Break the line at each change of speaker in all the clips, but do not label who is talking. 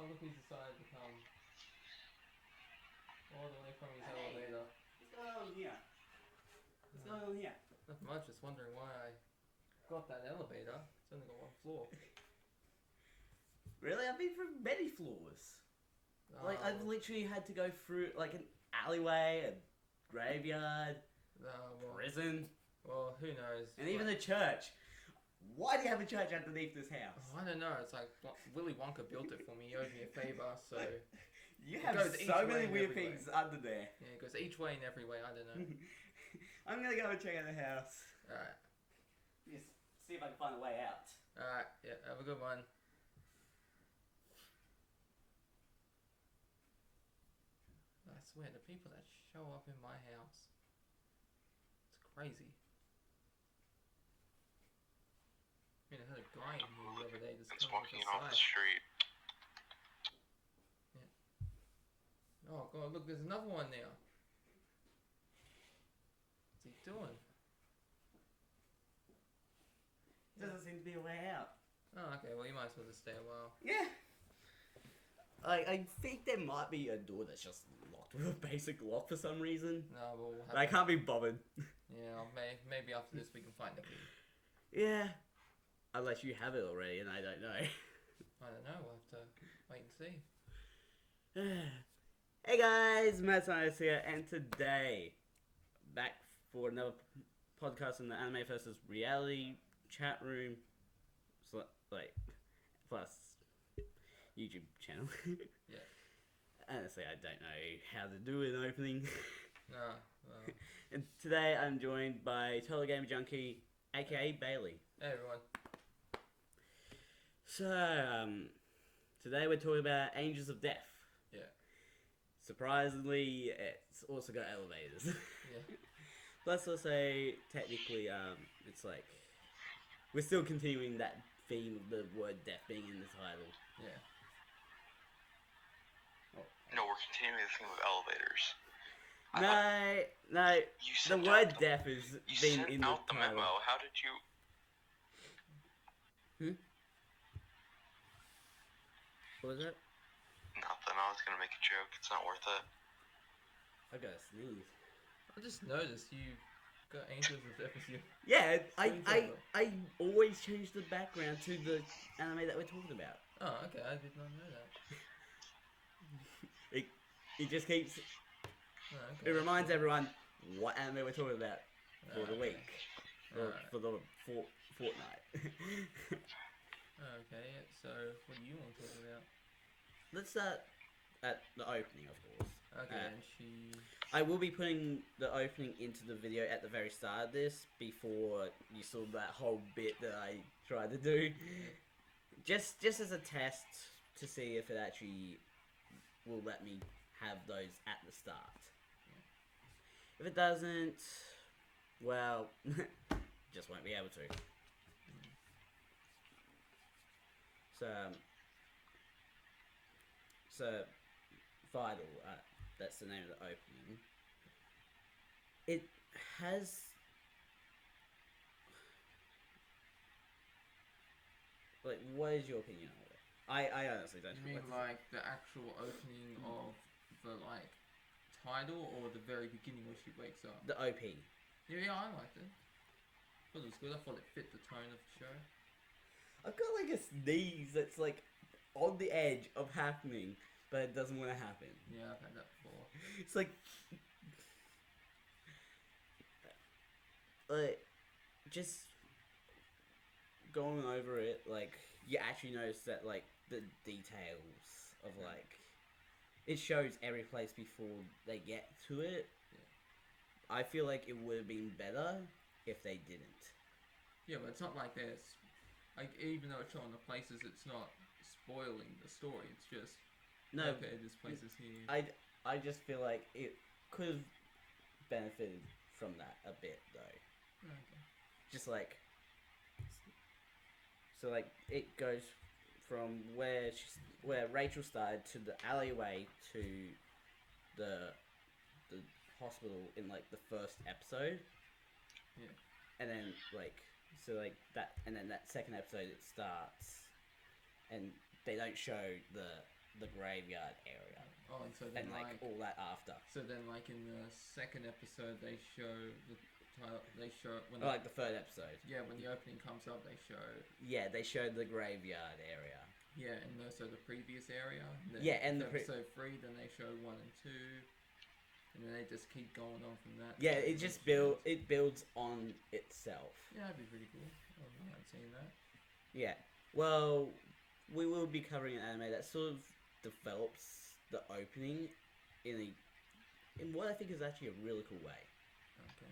look who's decided to come all the way from his elevator.
What's going on here? What's going on here?
Not much, just wondering why I got that elevator. It's only got one floor.
Really? I've been through many floors. Like, I've literally had to go through, like, an alleyway, a graveyard, prison.
Well, who knows?
And even a church. Why do you have a church underneath this house?
Oh, I don't know. It's like Willy Wonka built it for me. He owed me a favor, so...
You have so many weird things under there.
Yeah, it goes each way and every way. I don't know.
I'm gonna go and check out the house.
Alright.
Just see if I can find a way out.
Alright, yeah, have a good one. I swear, the people that show up in my house, it's crazy. I mean, I had a guy in here the other day just
walking off the street.
Yeah. Oh god, look, there's another one now. What's he doing?
Doesn't seem to be a way out.
Oh, okay, well, you might as well just stay a while.
Yeah. I think there might be a door that's just locked with a basic lock for some reason.
No, but we'll have
I can't be bothered.
Yeah, maybe after this we can find the key.
Yeah. Unless you have it already and I don't know.
I don't know, we'll have to wait and see.
Hey guys, Matt Science here, and today, back for another podcast in the Anime vs. Reality chat room, plus YouTube channel.
Yeah.
Honestly, I don't know how to do an opening.
No, well.
And today I'm joined by TotalGamerJunkie, aka Bailey.
Hey everyone.
So, today we're talking about Angels of Death.
Yeah.
Surprisingly, it's also got elevators.
Yeah.
Plus, also, technically, it's like, we're still continuing that theme of the word death being in the title.
Yeah.
Oh.
No, we're continuing the theme of elevators.
No, the word death has been in the
out the
title.
memo. How did you...
What was that?
Nothing. I was gonna make a joke. It's not worth it.
I gotta sneeze.
I just noticed you got Angels of Death as your...
Yeah, I always change the background to the anime that we're talking about.
Oh, okay, I did not know that.
It just keeps...
Oh, okay.
It reminds everyone what anime we're talking about for the week. Or for the fortnight.
Okay, so what do you want to talk about?
Let's start at the opening, of course.
Okay, and she...
I will be putting the opening into the video at the very start of this, before you saw that whole bit that I tried to do. Just as a test to see if it actually will let me have those at the start. If it doesn't, well, just won't be able to. So Vital, that's the name of the opening. It has... Like, what is your opinion on it? I honestly don't know.
You mean like the actual opening of the, like, title, or the very beginning where she wakes up?
The OP.
Yeah, I liked it. I thought it was good. I thought it fit the tone of the show.
I've got like a sneeze that's like on the edge of happening, but it doesn't want to happen.
Yeah, I've had that before.
It's like just going over it, like, you actually notice that, like, the details of, like, it shows every place before they get to it.
Yeah.
I feel like it would have been better if they didn't.
Yeah, but it's not like this. Like, even though it's showing the places, it's not spoiling the story. It's just,
no,
okay, this place is here.
I just feel like it could have benefited from that a bit, though.
Okay.
Just like, so like, it goes from where Rachel started to the alleyway to the hospital in like the first episode.
Yeah.
And then like, so like that, and then that second episode it starts, and they don't show the graveyard area,
Oh, and so then
and like all that after.
so then like in the second episode they show the title. They show when
Or like the third episode.
yeah, when the opening comes up, they show
Yeah, they showed the graveyard area.
yeah, and also the previous area. And then
Yeah, and
for
the
episode 3, then they show 1 and 2, and then they just keep going on from that.
Yeah, it just builds on itself.
Yeah, that'd be pretty cool. I wouldn't mind seeing that.
Yeah. Well, we will be covering an anime that sort of develops the opening in what I think is actually a really cool way.
Okay.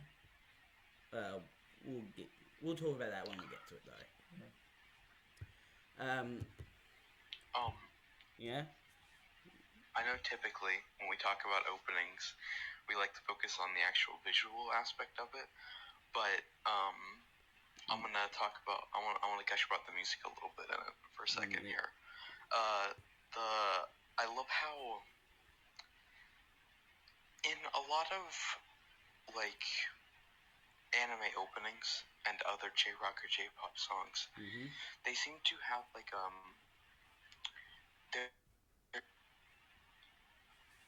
We'll talk about that when we get to it though. Yeah.
I know typically when we talk about openings, we like to focus on the actual visual aspect of it, but I'm gonna talk about. I want to gush about the music a little bit in it for a second here. I love how in a lot of like anime openings and other J-rock or J-pop songs, they seem to have like their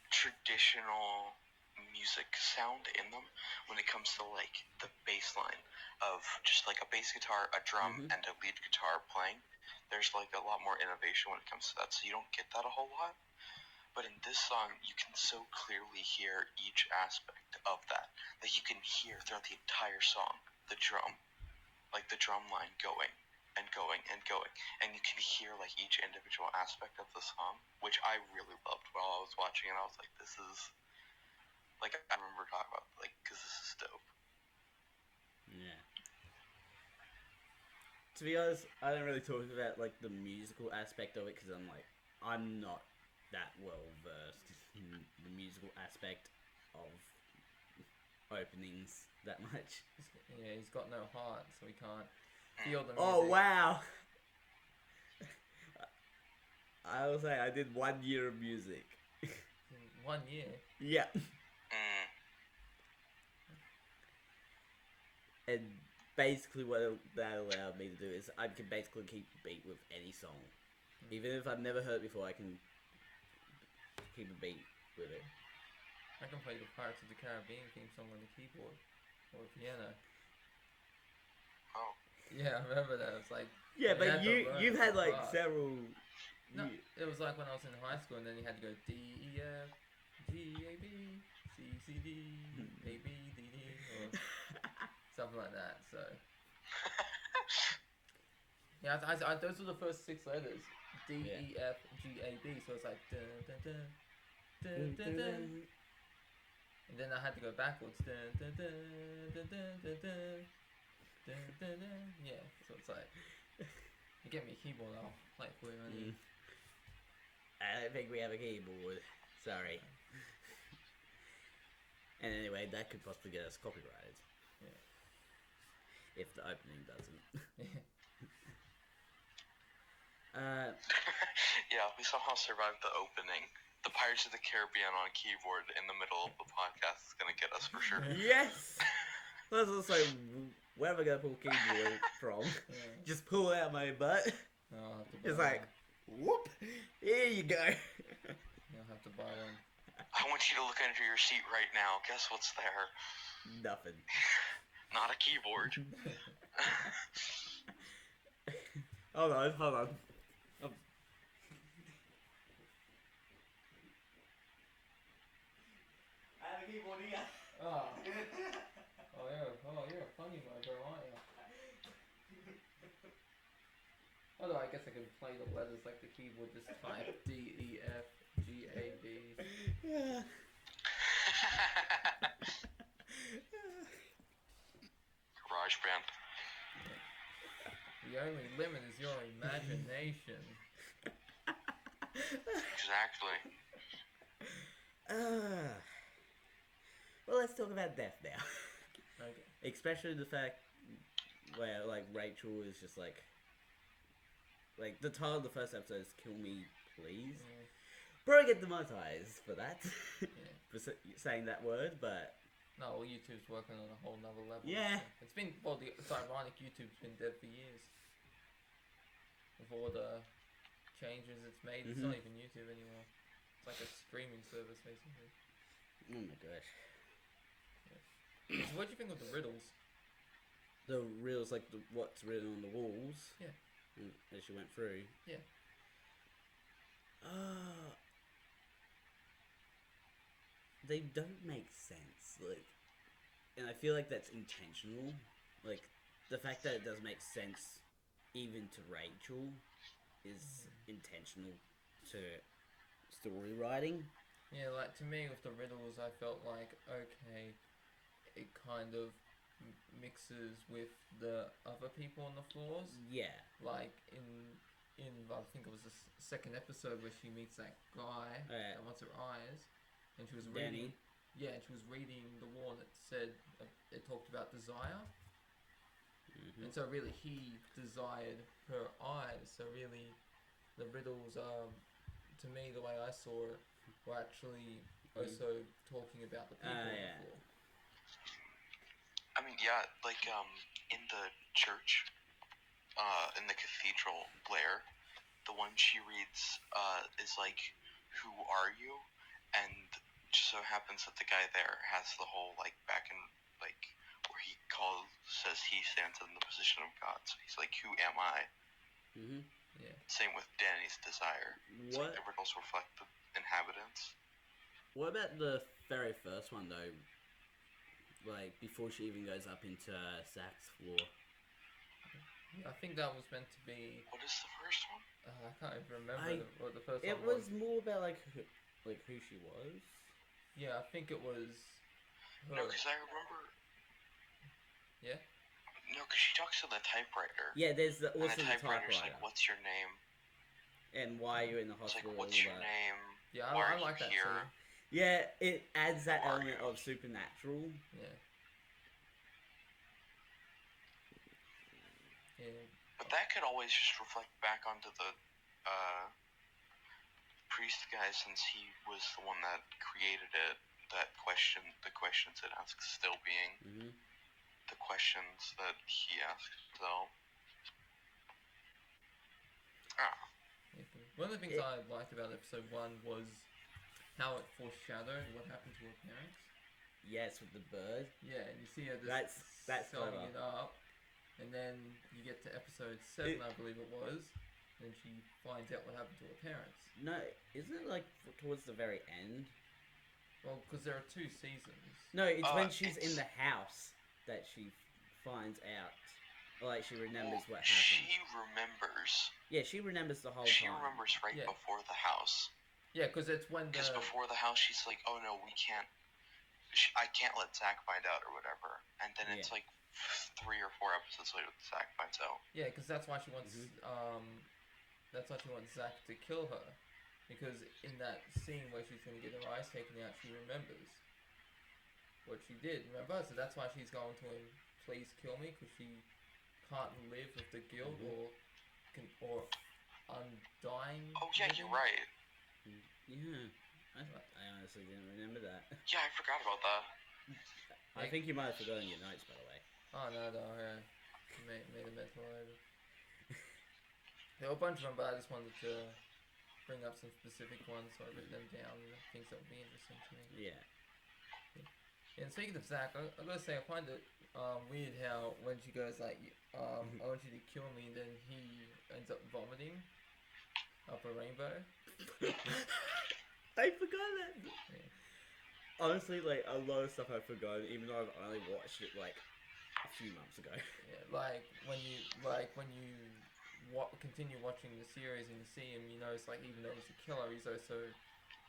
traditional music sound in them when it comes to like the bass line of just like a bass guitar, a drum, and a lead guitar playing. There's like a lot more innovation when it comes to that, so you don't get that a whole lot. But in this song, you can so clearly hear each aspect of that. Like you can hear throughout the entire song the drum, like the drum line going and going and going, and you can hear like each individual aspect of the song, which I really loved while I was watching it. I was like, this is like I remember talking about like because this is dope.
Yeah. To be honest, I don't really talk about like the musical aspect of it because I'm not that well versed in the musical aspect of openings that much.
Yeah, he's got no heart, so he can't feel the music.
Oh wow! I will say I did 1 year of music.
1 year.
Yeah. And basically what that allowed me to do is I can basically keep beat with any song. Even if I've never heard it before, I can keep a beat with it.
I can play the Pirates of the Caribbean theme song on the keyboard or the piano.
Oh.
Yeah, I remember that. It was like
Yeah,
you
but
had to learn
you've had like
fast.
several.
No, it was like when I was in high school, and then you had to go D E F G A B C C D A B D D or something like that. So yeah, those were the first 6 letters: D E F G A B. So it's like dun dun dun dun dun dun. And then I had to go backwards. Dun dun dun dun dun dun dun. Dun, dun, dun. Yeah, so it's like you get me a keyboard, I'll play it for you.
I don't think we have a keyboard. Sorry. And anyway, that could possibly get us copyrighted.
Yeah.
If the opening doesn't.
Yeah, we somehow survived the opening. The Pirates of the Caribbean on a keyboard in the middle of the podcast is gonna get us for sure.
Yes. Let's also, where am I gonna pull keyboard from?
Yeah.
Just pull it out my butt.
I'll have to buy
It's like, whoop. Here you go.
You'll have to buy one.
I want you to look under your seat right now. Guess what's there?
Nothing.
Not a keyboard.
Hold on. I have a keyboard here.
Oh, you're a funny one, bro, aren't you? Although I guess I can play the letters like the keyboard, just type D E F G A B.
Yeah.
Garage band.
The only limit is your imagination.
Exactly.
Well, let's talk about death now.
Okay.
Especially the fact where, like, Rachel is just like the title of the first episode is "Kill Me, Please."
Yeah.
Probably get demonetized for that,
Yeah.
for saying that word, but
No, well, YouTube's working on a whole nother level.
Yeah.
It's been, it's ironic, YouTube's been dead for years. With all the changes it's made. It's not even YouTube anymore. It's like a streaming service, basically.
Oh my gosh.
So what do you think of the riddles?
The riddles, like what's written on the walls.
Yeah.
As you went through.
Yeah.
They don't make sense. Like, and I feel like that's intentional. Like, the fact that it doesn't make sense even to Rachel is intentional to story writing.
Yeah, like to me with the riddles, I felt like okay, it kind of mixes with the other people on the floors.
Yeah.
Like in I think it was the second episode where she meets that guy that wants her eyes, and she was reading.
Danny.
Yeah, and she was reading the wall that said it talked about desire. And so really he desired her eyes. So really, the riddles are, to me, the way I saw it, were actually also talking about the people on the floor.
I mean, yeah, like in the church, in the cathedral, Blair, the one she reads is like, "Who are you?" And just so happens that the guy there has the whole like back in like where he says he stands in the position of God. So he's like, "Who am I?"
Yeah.
Same with Danny's desire. It's
What?
like the riddles reflect the inhabitants.
What about the very first one though? Like before she even goes up into Zach's floor.
I think that was meant to be.
What is the first one?
I can't even remember what the first
It
one
was more about like who she was.
Yeah, I think it was. Her.
No, because I remember.
Yeah.
No, because she talks to the typewriter.
Yeah, there's also
and the typewriter's
typewriter.
like, "What's your name?"
And why are you in the
It's
hospital?
like, "What's your name?
Yeah,
Why
I like that
here?"
scene.
Yeah, it adds that
Who are
element
you?
of supernatural.
Yeah. Yeah.
But that could always just reflect back onto the priest guy, since he was the one that created it. That question, the questions it asks, still being the questions that he asked. So,
one of the things I liked about episode 1 was how it foreshadowed what happened to her parents.
Yes, with the bird.
Yeah, and you see her just
that's
sewing
clever.
it up, and then you get to episode 7, I believe it was, and she finds out what happened to her parents.
No, isn't it like towards the very end?
Well, because there are 2 seasons.
No, it's when she's in the house that she finds out. Or like she remembers what happened.
She remembers.
Yeah, she remembers the whole
She
time.
remembers right before the house.
Yeah, because it's when
Because before the house, she's like, "Oh no, we can't. I can't let Zach find out or whatever." And then it's like 3 or 4 episodes later that Zach finds out.
Yeah, because that's why she wants. That's why she wants Zach to kill her, because in that scene where she's going to get her eyes taken out, she remembers what she did. Remember, so that's why she's going to him. Please kill me, because she can't live with the guilt or undying.
Oh yeah, you're right.
Yeah, I honestly didn't remember that.
Yeah, I forgot about that.
I think you might have forgotten your notes, by the way.
Oh no, yeah. Made a mental over. There were a bunch of them, but I just wanted to bring up some specific ones, so I've written them down. Things that would be interesting to me.
Yeah.
And speaking of Zach, I gotta say I find it weird how when she goes like, I want you to kill me, then he ends up vomiting up a rainbow.
I forgot that.
Yeah.
Honestly, like a lot of stuff I've forgotten, even though I've only watched it like a few months ago.
Yeah, like when you continue watching the series and you see him, you notice like even though he's a killer, he's also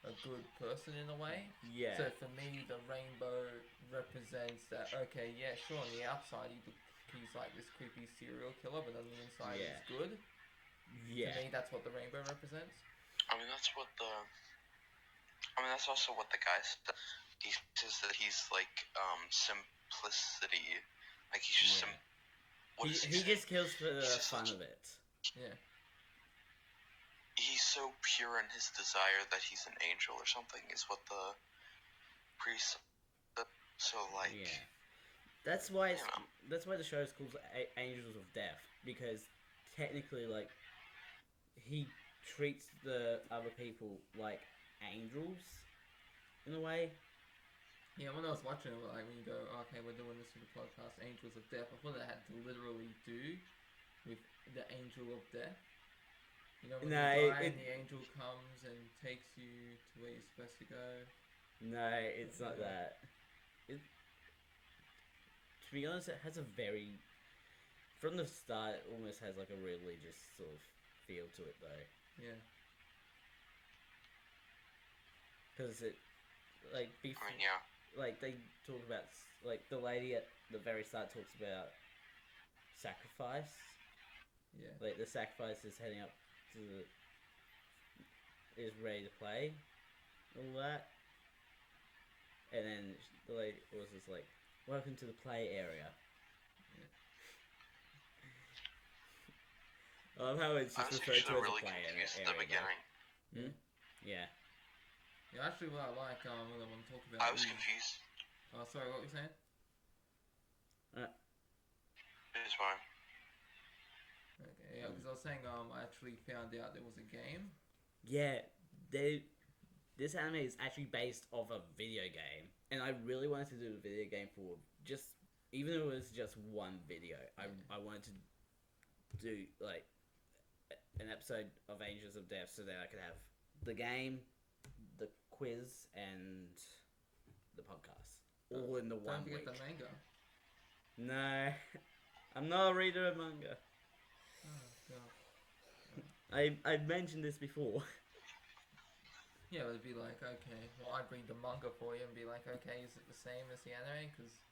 a good person in a way.
Yeah.
So for me, the rainbow represents that. Okay, yeah, sure. On the outside, he's like this creepy serial killer, but on the inside, he's good.
Yeah.
To me, that's what the rainbow represents.
I mean, that's also what the guy said. He says that he's like simplicity. Like he's just
he just kills for the fun of it.
Yeah.
He's so pure in his desire that he's an angel or something, is what the priest said. So like.
Yeah. That's why the show is called Angels of Death, because technically, like, he treats the other people like angels in a way.
Yeah, when I was watching it, like when you go, okay, we're doing this for the podcast, Angels of Death. I thought they had to literally do with the Angel of Death. You know, when
No,
you die and the angel comes and takes you to where you're supposed to go.
No, it's not that. To be honest, it has a very, from the start, it almost has like a religious sort of feel to it, though.
Yeah.
Because it, like, before,
I mean, yeah.
like, they talk about, like, the lady at the very start talks about sacrifice.
Yeah.
Like, the sacrifice is heading up to is ready to play, all that. And then the lady was just like, welcome to the play area. I love how it's just referred to as
really
a play area.
confused at the beginning.
Hmm? Yeah.
Yeah, actually, what I like, what I want to talk about.
I was confused.
Oh, sorry, what were you saying?
It's fine.
Okay, yeah, because I was saying, I actually found out there was a game.
Yeah, this anime is actually based off a video game, and I really wanted to do a video game for just, even though it was just one video, I wanted to do, like, an episode of Angels of Death so that I could have the game, the quiz, and the podcast all in the one
Don't
week.
forget the manga.
No, I'm not a reader of manga.
Oh, God.
I've mentioned this before.
Yeah, it would be like, okay, well, I'd read the manga for you and be like, okay, is it the same as the anime? Because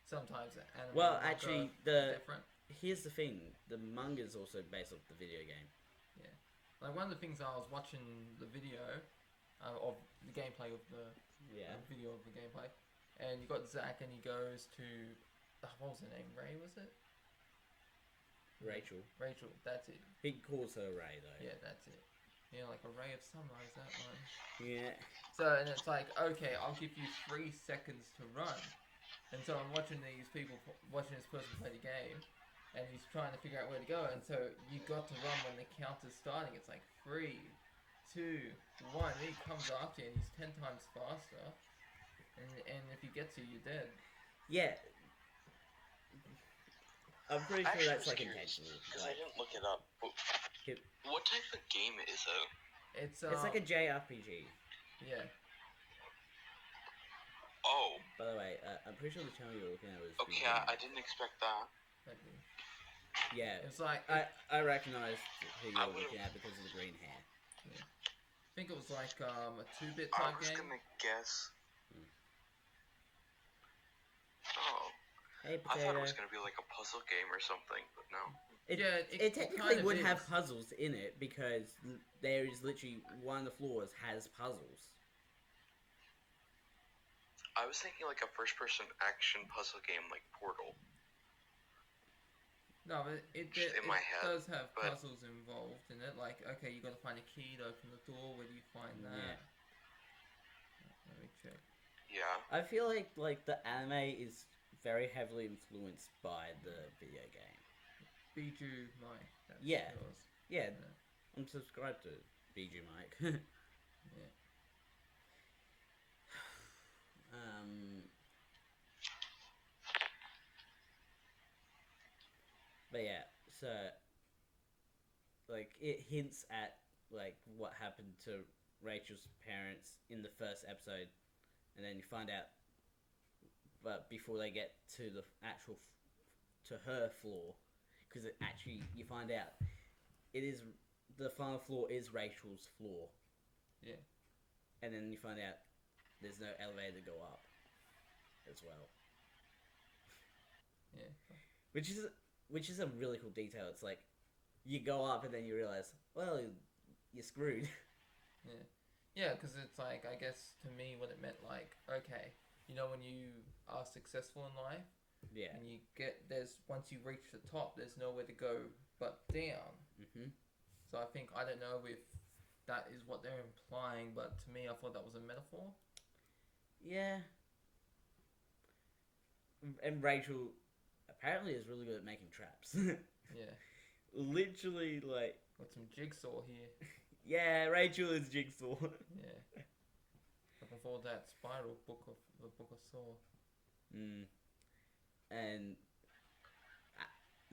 sometimes the anime
Well,
and manga
actually,
are different.
Here's the thing: the manga is also based off the video game.
Yeah, like one of the things I was watching the video of the gameplay of the video of the gameplay, and you got Zack and he goes to what was her name? Ray, was it?
Rachel.
Rachel, that's it.
He calls her Ray though.
Yeah, that's it. Yeah, like a ray of sunrise, that one.
Yeah.
So, and it's like, okay, I'll give you 3 seconds to run. And so I'm watching these people, watching this person play the game, and he's trying to figure out where to go, and so you got to run when the counter's starting. It's like 3, 2, 1, and he comes after you, and he's 10 times faster. And if he gets you, you're dead.
Yeah. I'm pretty sure that's like
curious,
intentional.
Because
Like,
I didn't look it up. What type of game is it?
It's
like a JRPG.
Yeah.
Oh.
By the way, I'm pretty sure the channel you're looking at was.
Okay, I didn't expect that.
Yeah.
It's like
I recognized who you were looking at because of the green hair.
Yeah. I think it was like a 2-bit
I
type
was
game.
gonna guess. Oh.
Hey,
I thought
potato.
it was gonna be like a puzzle game or something, but no.
It technically
kind of
would
is.
have puzzles in it because there is literally one of the floors has puzzles.
I was thinking like a first-person action puzzle game like Portal.
No, it
In my head,
does have
but-
puzzles involved in it. Like, okay, you got to find a key to open the door. Where do you find that?
Yeah.
Let me check.
Yeah.
I feel like the anime is very heavily influenced by the video game.
Biju Mike. That's
Yeah.
yours.
Yeah,
Yeah.
I'm subscribed to BG Mike.
Yeah.
But yeah, so like it hints at like what happened to Rachel's parents in the first episode, and then you find out, but before they get to the actual to her floor, because it actually you find out it is the final floor is Rachel's floor.
Yeah.
And then you find out there's no elevator to go up as well.
Yeah.
Which is a really cool detail. It's like you go up and then you realize, well, you're screwed.
Yeah. Yeah, because it's like, I guess to me what it meant, like, okay, you know when you are successful in life,
Yeah.
and you get, once you reach the top, there's nowhere to go but down.
Mhm.
So I think, I don't know if that is what they're implying, but to me I thought that was a metaphor.
Yeah. And Rachel apparently is really good at making traps.
Yeah.
Literally, like,
Got some jigsaw here.
Yeah, Rachel is Jigsaw.
Yeah. Looking forward to that Spiral book of the Book of Saw.
And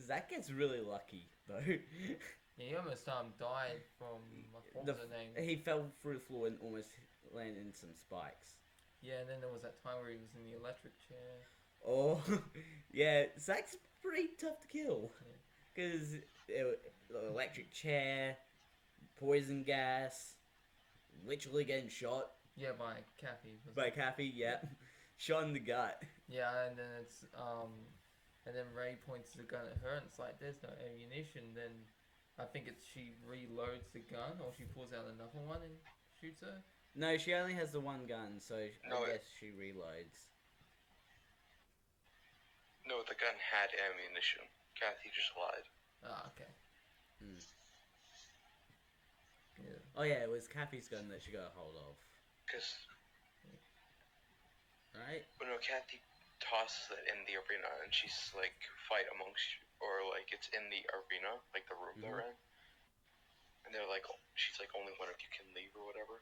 Zach gets really lucky though.
Yeah, he almost died from what was her name?
He fell through the floor and almost landed in some spikes.
Yeah, and then there was that time where he was in the electric chair.
Oh, yeah, Zach's pretty tough to kill. Because the electric chair, poison gas, literally getting shot.
Yeah, by Kathy.
By Kathy, yeah. Shot in the gut.
Yeah, and then it's and then Ray points the gun at her, and it's like there's no ammunition. Then I think it's she reloads the gun, or she pulls out another one and shoots her.
No, she only has the one gun, so
No,
I guess she reloads.
No, the gun had ammunition. Kathy just lied.
Ah, okay. Yeah.
Oh yeah, it was Kathy's gun that she got a hold of.
Because,
right?
well, no, Kathy tosses it in the arena, and she's like, fight amongst you, or like, it's in the arena, like the room they're in. And they're like, she's like, only one of you can leave, or whatever.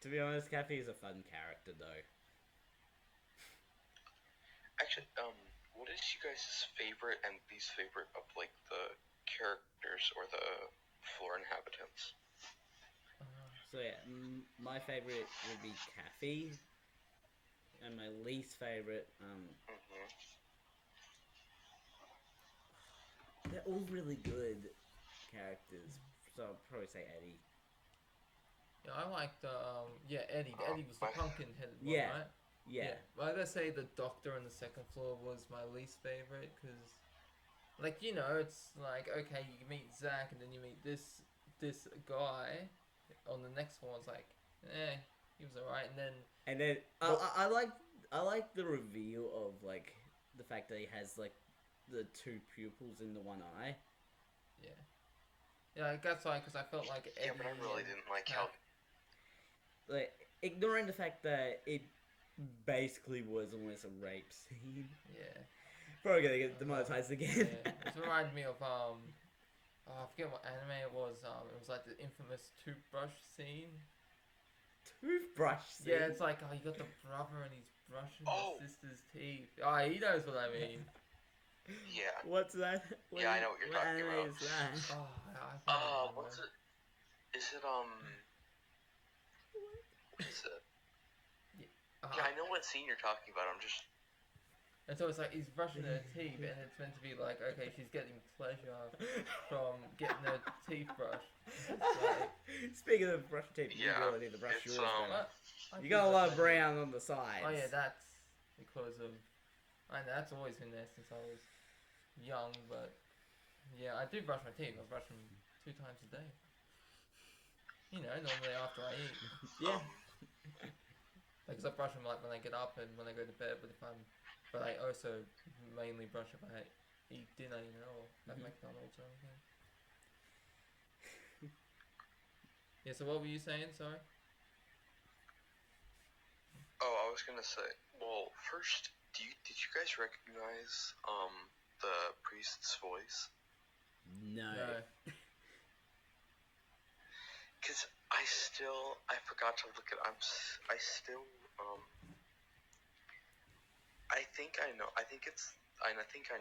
To be honest, Kathy is a fun character, though.
Actually, what is you guys' favorite and least favorite of, like, the characters or the floor inhabitants?
So yeah, my favorite would be Kathy, and my least favorite, they're all really good characters, so I'll probably say Eddie.
Yeah, I liked Eddie. Eddie was the pumpkin-headed one,
Yeah.
right?
Yeah.
Well, I gotta say the doctor on the second floor was my least favorite because, like, you know, it's like okay, you meet Zach and then you meet this guy on the next one. It's like, he was alright, and then
I like the reveal of like the fact that he has like the two pupils in the one eye.
Yeah, I guess like because I felt like Eddie.
Yeah, but I really didn't like how.
Like ignoring the fact that it basically was almost a rape scene.
Yeah.
Probably gonna get demonetized again.
Yeah. It reminded me of I forget what anime it was. It was like the infamous toothbrush scene.
Toothbrush scene.
Yeah, it's like you got the brother and he's brushing his sister's teeth. Oh, he knows what I mean.
Yeah.
What's that?
I know what you're talking
anime
about.
Is that?
What's it? Is it What is it? Yeah, I know what scene you're talking about. I'm just.
And so it's like he's brushing her teeth, and it's meant to be like, okay, she's getting pleasure from getting her teeth brushed. Like,
speaking of brush teeth, you really need to brush yours. You got a lot of brown on the sides.
Oh yeah, that's because of. I know that's always been there since I was young, but yeah, I do brush my teeth. I brush them 2 times a day. You know, normally after I eat.
Yeah.
Because I brush them like when I get up and when I go to bed, but I also mainly brush if I eat dinner, you know, or at McDonald's or anything. Yeah, so what were you saying, sorry?
Oh, I was gonna say, well, first, did you guys recognize, the priest's voice?
No.
Cause I forgot to look at, I think I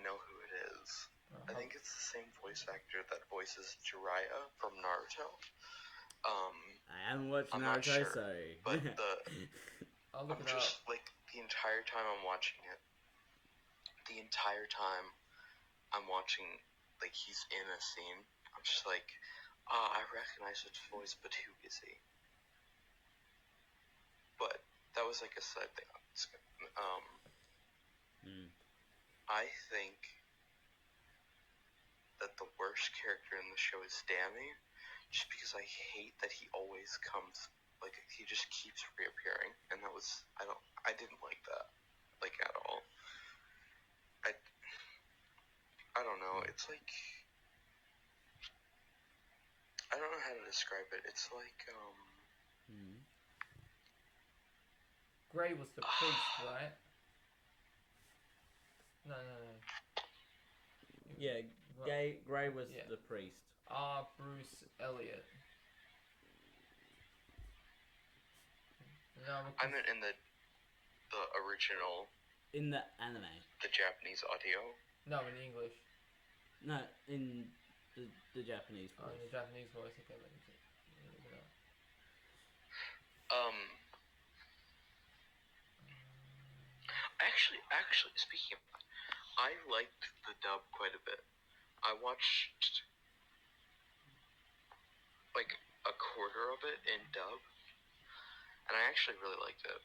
know who it is. I think it's the same voice actor that voices Jiraiya from Naruto.
I haven't watched
I'm
Naruto,
not sure,
so...
but
I'll look
I'm
it
just,
up.
like, the entire time I'm watching it, like, he's in a scene, I'm just like, I recognize his voice, but who is he? But that was like a side thing. I think that the worst character in the show is Danny, just because I hate that he always comes, like, he just keeps reappearing, and I didn't like that, like, at all. I don't know, it's like, I don't know how to describe it, it's like,
Gray was the priest, right? No.
Yeah, Gray was
Yeah.
the priest.
Bruce Elliott. No,
I meant in the original,
In the anime.
the Japanese audio.
no, in English.
No, in the Japanese
Oh,
voice.
in the Japanese voice. Okay, let me see. Look it up.
Actually, speaking of that, I liked the dub quite a bit. I watched like a quarter of it in dub, and I actually really liked it.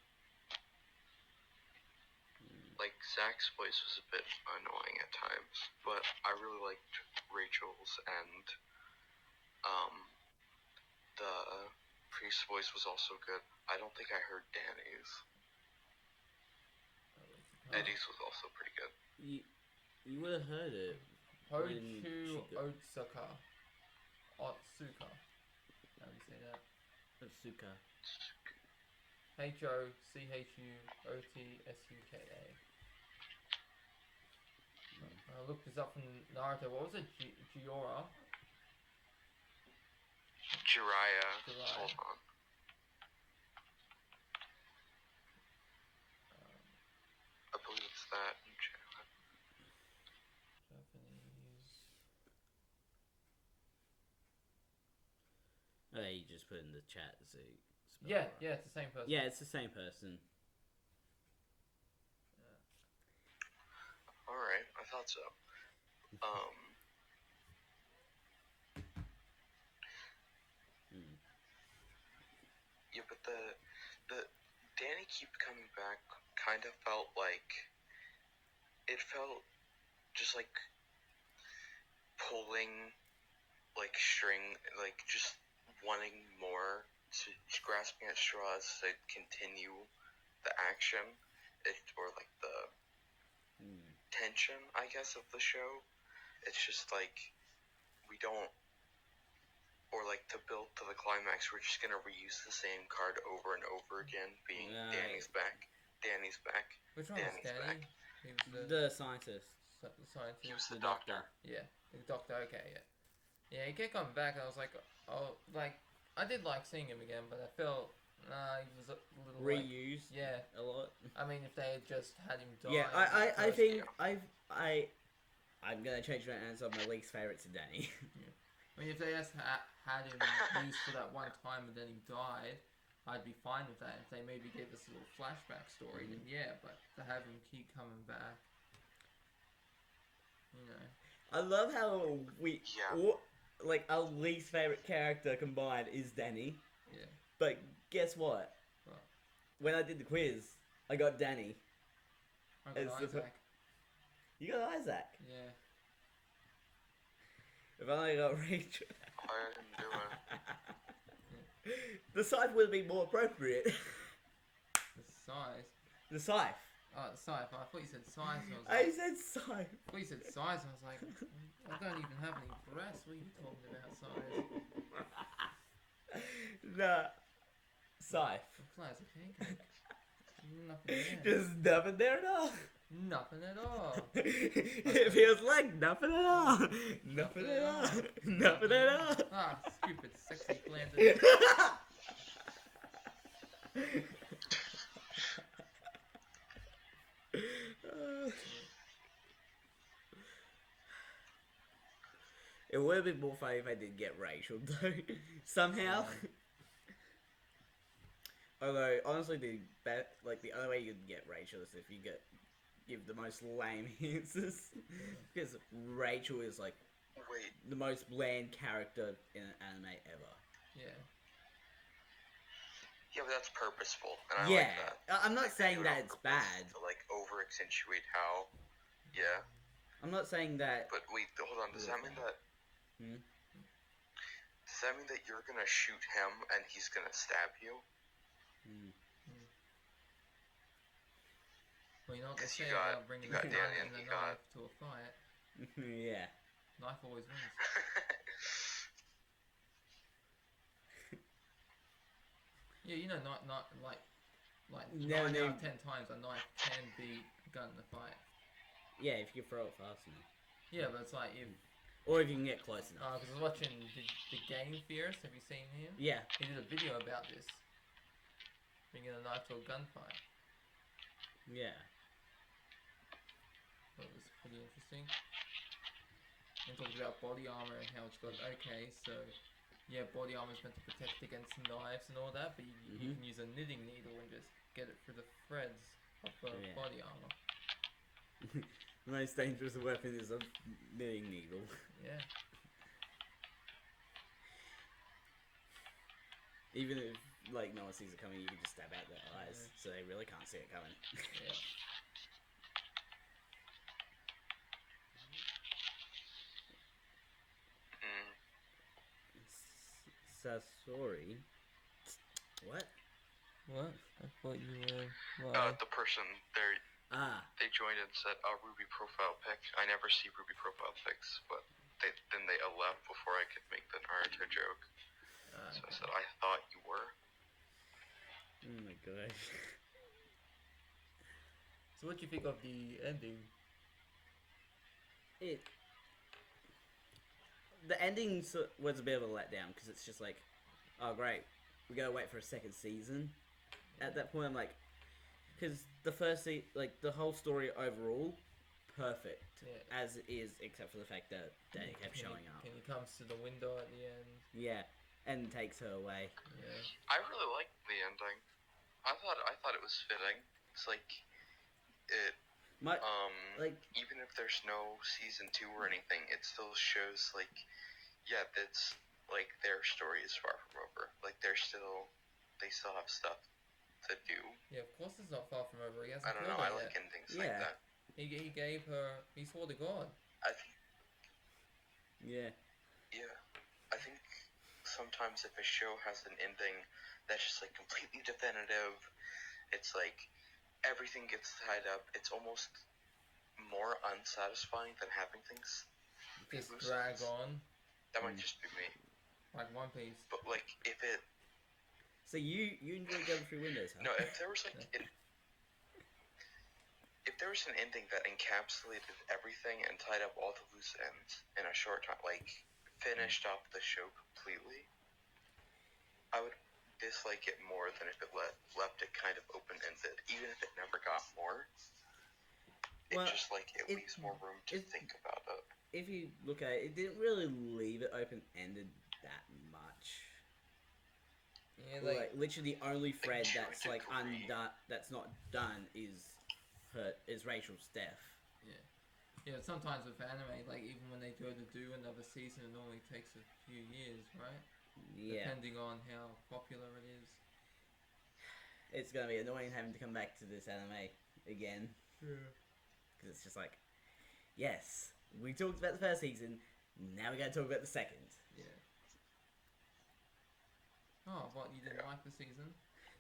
Like, Zach's voice was a bit annoying at times, but I really liked Rachel's, and the priest's voice was also good. I don't think I heard Danny's. Eddie's was also pretty good.
You would have heard it.
Hochu Otsuka. Otsuka. How do you say that?
Otsuka.
Hochuotsuka. I looked this up from Naruto. What was it? Jiraiya?
Jiraiya. Hold on. I believe it's that.
Japanese.
Oh, you just put in the chat so you spell
Yeah,
it right.
yeah, it's the same person.
Yeah, it's the same person.
Alright, I thought so. Yeah, but the Danny keep coming back kind of felt like it felt just like pulling like string, like just wanting more, to grasping at straws to continue the action, or like the tension, I guess, of the show. It's just like we don't, or like to build to the climax, we're just gonna reuse the same card over and over again, being Danny's back. Danny's back.
Which one
Danny's
was Danny?
back.
He was
The scientist.
the scientist.
He was the
doctor.
Yeah, the doctor. Okay, yeah. Yeah, he kept coming back, and I was like, oh, like I did like seeing him again, but I felt he was a little
Reused.
Like, yeah,
a lot.
I mean, if they had just had him die.
Yeah, I think I'm gonna change my answer. My least favorite to Danny.
Yeah. I mean, if they just had him used for that one time and then he died, I'd be fine with that. If they maybe gave us a little flashback story, then yeah. But to have him keep coming back, you know.
I love how like our least favorite character combined is Danny.
Yeah.
But guess what?
What?
When I did the quiz, I got Danny.
I got Isaac.
You got Isaac.
Yeah.
If only I got Rachel.
I didn't do it.
The scythe would be more appropriate.
The size.
The scythe.
Oh, the size. I thought you said size. And I
I
was like,
said scythe.
I thought you said size. And I was like, I don't even have any breasts. What are you talking about, size?
Nah. Scythe.
Fly as a pancake. Nothing there.
Just nothing there at all.
Nothing at all.
It feels like nothing at all. Nothing at all. Nothing at all.
Ah, stupid, sexy planted.
It would have been more funny if I did get Rachel though. Somehow. Although honestly, the only way you'd get Rachel is if you give the most lame answers, because Rachel is like the most bland character in an anime ever.
Yeah.
Yeah, but that's purposeful, and I
Yeah,
like that.
I'm not
Like,
saying
they do it
that
on
it's
purpose
bad.
to like over accentuate how. Yeah,
I'm not saying that.
but wait, hold on. Does that mean that?
Hmm?
Does that mean that you're gonna shoot him and he's gonna stab you?
Well, you know what they
'Cause
say
you got-
about bringing
you
the
got
gun
Danny
and
and
the
you got-
knife to a fight.
Yeah.
Knife always wins. Yeah, you know, not like
No,
9
no.
out of 10 times a knife can beat a gun in a fight.
Yeah, if you can throw it fast enough.
Yeah, but it's like if
Or if you can get close enough.
Because I was watching the Game Fierce. Have you seen him?
Yeah.
He did a video about this. Bringing a knife to a gunfight.
Yeah.
That was pretty interesting. And talked about body armor and how it's got, okay, so yeah, body armor is meant to protect against knives and all that, but you can use a knitting needle and just get it through the threads of body armor.
The most dangerous weapon is a knitting needle.
Yeah.
Even if like no one sees it coming, you can just stab out their eyes, so they really can't see it coming.
Yeah.
Sasori. What?
What? I thought you were.
The person there. They joined and said, Ruby profile pic. I never see Ruby profile pics, but then they left before I could make the Naruto joke. So I said, I thought you were.
Oh my gosh.
So what do you think of the ending?
The ending was a bit of a letdown, because it's just like, oh great, we gotta wait for a second season. At that point I'm like, because the first the whole story overall, perfect, as it is, except for the fact that Danny kept showing up.
And he comes to the window at the end.
Yeah, and takes her away.
Yeah.
I really liked the ending. I thought it was fitting. It's like it. Even if there's no season 2 or anything, it still shows like, yeah, that's like their story is far from over. Like they still have stuff to do.
Yeah, of course it's not far from over. He hasn't
I don't know.
killed her
I like
yet.
endings like that.
He gave her. He swore to God.
I think.
Yeah.
Yeah, I think sometimes if a show has an ending that's just like completely definitive, it's like everything gets tied up. It's almost more unsatisfying than having things
Just drag on.
That might just be me.
Like One Piece.
But like if it.
So you enjoy going through windows, huh?
No, if there was like if there was an ending that encapsulated everything and tied up all the loose ends in a short time, like finished off the show completely, I would dislike it more than if it left it kind of open-ended, even if it never got more. It leaves more room to think about it.
If you look at it, it didn't really leave it open-ended that much.
Yeah,
like literally the only thread that's like undone, that's not done, is Rachel's death.
Yeah, sometimes with anime, like even when they go to do another season, it normally takes a few years, right?
Yeah.
Depending on how popular it is.
It's gonna be annoying having to come back to this anime again.
Yeah.
Because it's just like, yes, we talked about the first season, now we gotta talk about the second.
Yeah. Oh, what, you didn't like the season?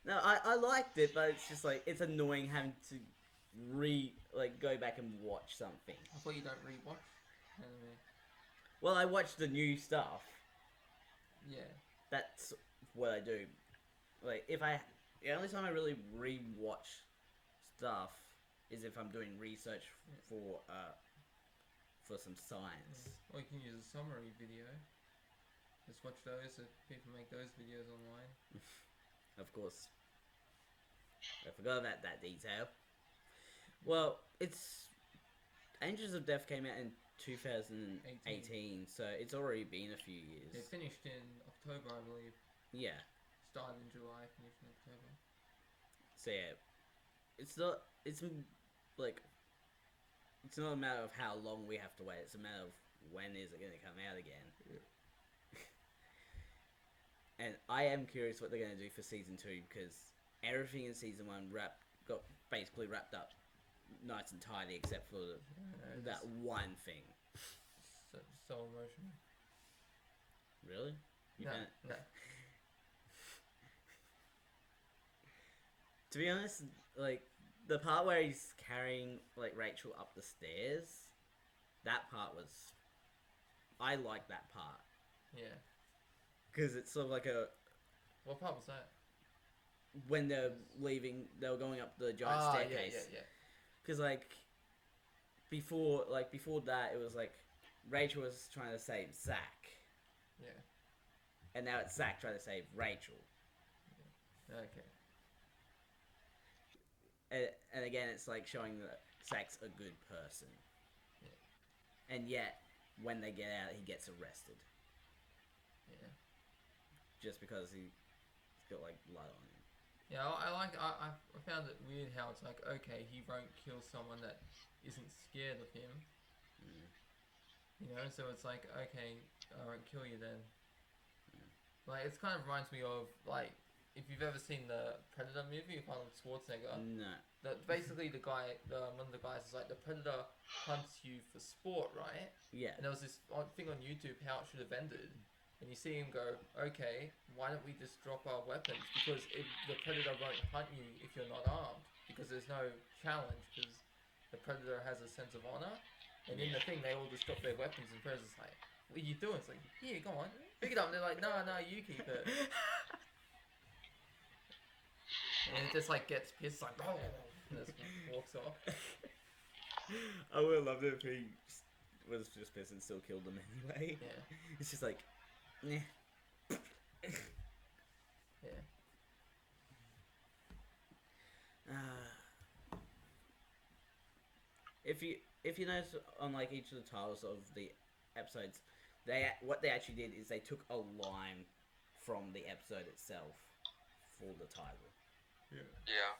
No, I liked it, but it's just like, it's annoying having to go back and watch something.
I thought you don't rewatch anime.
Well, I watch the new stuff.
Yeah.
That's what I do. Like, the only time I really rewatch stuff is if I'm doing research for some science.
Or you can use a summary video. Just watch those, so people make those videos online.
Of course. I forgot about that detail. Well, Angels of Death came out in 2018, so it's already been a few years.
It finished in October, I believe.
Yeah.
Started in July, finished in October.
So yeah, it's not a matter of how long we have to wait, it's a matter of when is it going to come out again.
Yeah.
And I am curious what they're going to do for season 2, because everything in season 1 got basically wrapped up nice and tidy, except for that one thing.
So emotional.
Really?
No.
To be honest, like, the part where he's carrying, like, Rachel up the stairs, that part was... I like that part.
Yeah.
Because it's sort of like a...
What part was that?
When they're leaving, they were going up the giant staircase.
Yeah.
Because, like, before that, it was like, Rachel was trying to save Zach,
Yeah.
and now it's Zach trying to save Rachel.
Okay.
And again, it's like showing that Zach's a good person.
Yeah.
And yet, when they get out, he gets arrested.
Yeah.
Just because he's got, like, blood on him.
Yeah, I found it weird how it's like, okay, he won't kill someone that isn't scared of him.
Mm.
You know, so it's like, okay, I won't kill you then. Like, it kind of reminds me of, like, if you've ever seen the Predator movie with Arnold Schwarzenegger.
No.
Basically, one of the guys is like, the Predator hunts you for sport, right?
Yeah.
And there was this thing on YouTube, how it should have ended. And you see him go, okay, why don't we just drop our weapons? Because the Predator won't hunt you if you're not armed. Because there's no challenge, because the Predator has a sense of honor. And in the thing, they all just drop their weapons, and Predator's like, what are you doing? It's like, here, go on, pick it up. And they're like, no, you keep it. And it just like gets pissed, like, oh, and just walks off.
I would have loved it if he was just pissed and still killed them anyway.
Yeah.
It's just like, nah.
Yeah.
If you notice on like each of the titles of the episodes, what they actually did is they took a line from the episode itself for the title.
Yeah.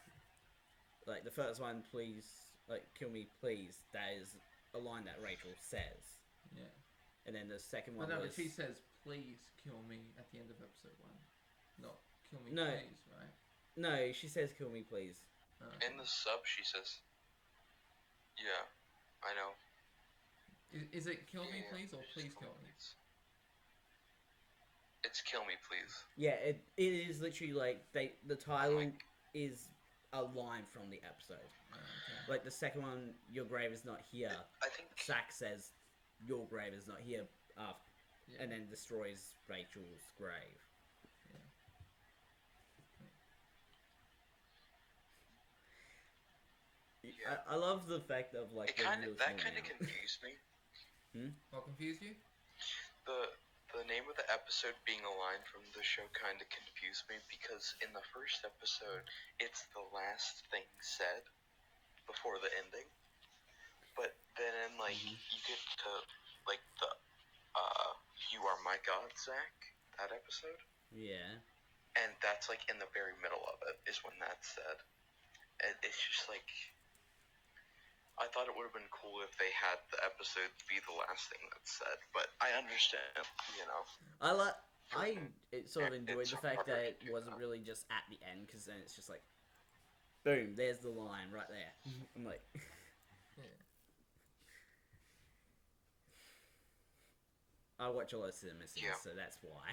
Like the first one, please, like kill me, please. That is a line that Rachel says.
Yeah.
And then the second one
But
was...
she says, please kill me at the end of episode 1. Not kill me,
No.
please, right?
No, she says kill me, please.
In the sub, she says, yeah, I know.
Is it kill me,
Yeah,
please, or please kill me?
It's kill me, please.
Yeah, it is literally like the title is a line from the episode.
Okay.
Like the second one, your grave is not here.
I think
Zack says your grave is not here,
Yeah.
and then destroys Rachel's grave.
Yeah.
I love the fact of like
that kind of
now.
confused me.
What confused you?
The name of the episode being a line from the show kind of confused me because in the first episode, it's the last thing said before the ending. But then you get to like the You Are My God, Zach, that episode.
Yeah.
And that's like in the very middle of it is when that's said. And it's just like, I thought it would have been cool if they had the episode be the last thing that's said, but I understand, you know.
I sort of enjoyed
It's
the fact
harder
that
to
it
do
wasn't
that.
really just at the end, because then it's just like, boom, there's the line right there. I'm like,
Yeah.
I watch a lot of cinema scenes,
Yeah.
so that's why.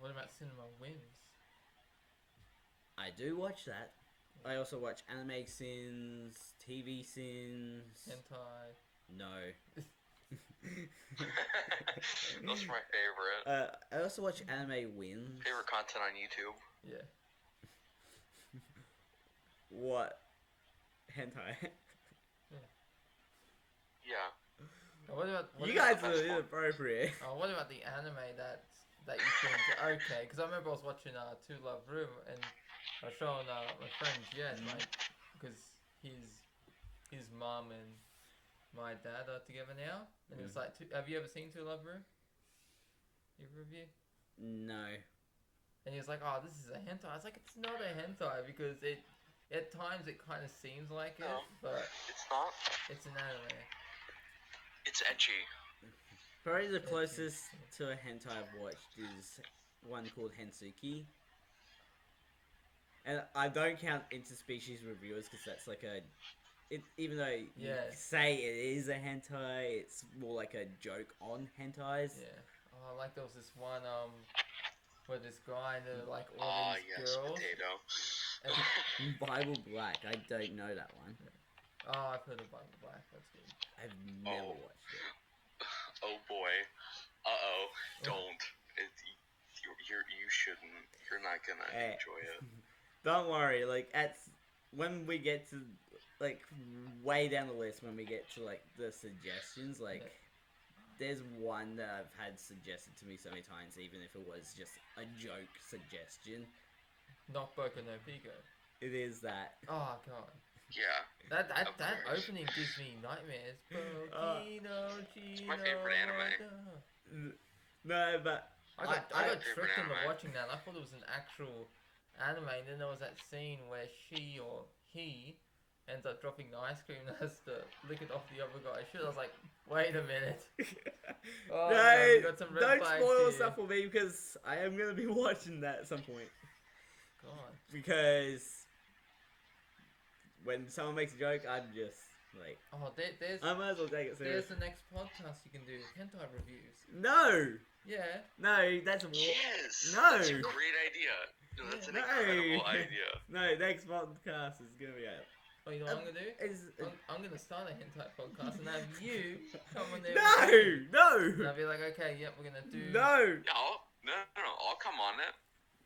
What about Cinema Wins?
I do watch that. I also watch anime sins, TV sins.
Hentai.
No.
Those are my favorite.
I also watch anime wins.
Favorite content on YouTube.
Yeah.
What? Hentai.
Yeah.
What about
You
about,
guys are inappropriate.
what about the anime that you think okay? Because I remember I was watching Two Love Room and I was showing my friend Jen like because his mom and my dad are together now and it was like have you ever seen Two Love Room? Either of you?
No.
And he was like, oh, this is a hentai. I was like, it's not a hentai because it at times it kind of seems like it,
No.
but
It's not.
it's an anime.
It's edgy.
Probably the closest to a hentai I've watched is one called Hensuki. And I don't count interspecies reviewers because that's like even though you say it is a hentai, it's more like a joke on hentais.
Yeah. Oh, like there was this one where this guy knew like all these girls.
Potato.
And,
Bible Black, I don't know that one.
oh, I've heard of Bible Black. That's good.
I've never watched it.
Oh boy. Uh-oh. Don't. You shouldn't. You're not gonna enjoy it.
Don't worry, like when we get to like way down the list, when we get to like the suggestions, like there's one that I've had suggested to me so many times, even if it was just a joke suggestion.
Not Boku no Pico.
It is that.
Oh god.
Yeah.
That
Of course.
opening gives me nightmares.
It's my favorite anime.
No, but
I got
favorite
tricked into
anime.
watching that. I thought it was an actual anime, and then there was that scene where she or he ends up dropping the ice cream and has to lick it off the other guy's shit. I was like, wait a minute. Oh, no, you got some red
don't
flags
spoil
here.
stuff for me because I am gonna be watching that at some point.
God.
Because when someone makes a joke, I'm just like,
Oh, there's
I might as well take it
there's
seriously.
the next podcast you can do, hentai reviews.
No,
Yeah.
no, that's a
Yes.
No.
That's a great idea. No, that's an
No.
incredible idea.
No, next podcast is gonna be out.
Oh, you know what I'm gonna do?
Is
I'm gonna start a hentai podcast and have you come on there.
no,
And
no,
I'll be like, okay, yep, we're gonna do.
no.
No, I'll come on it.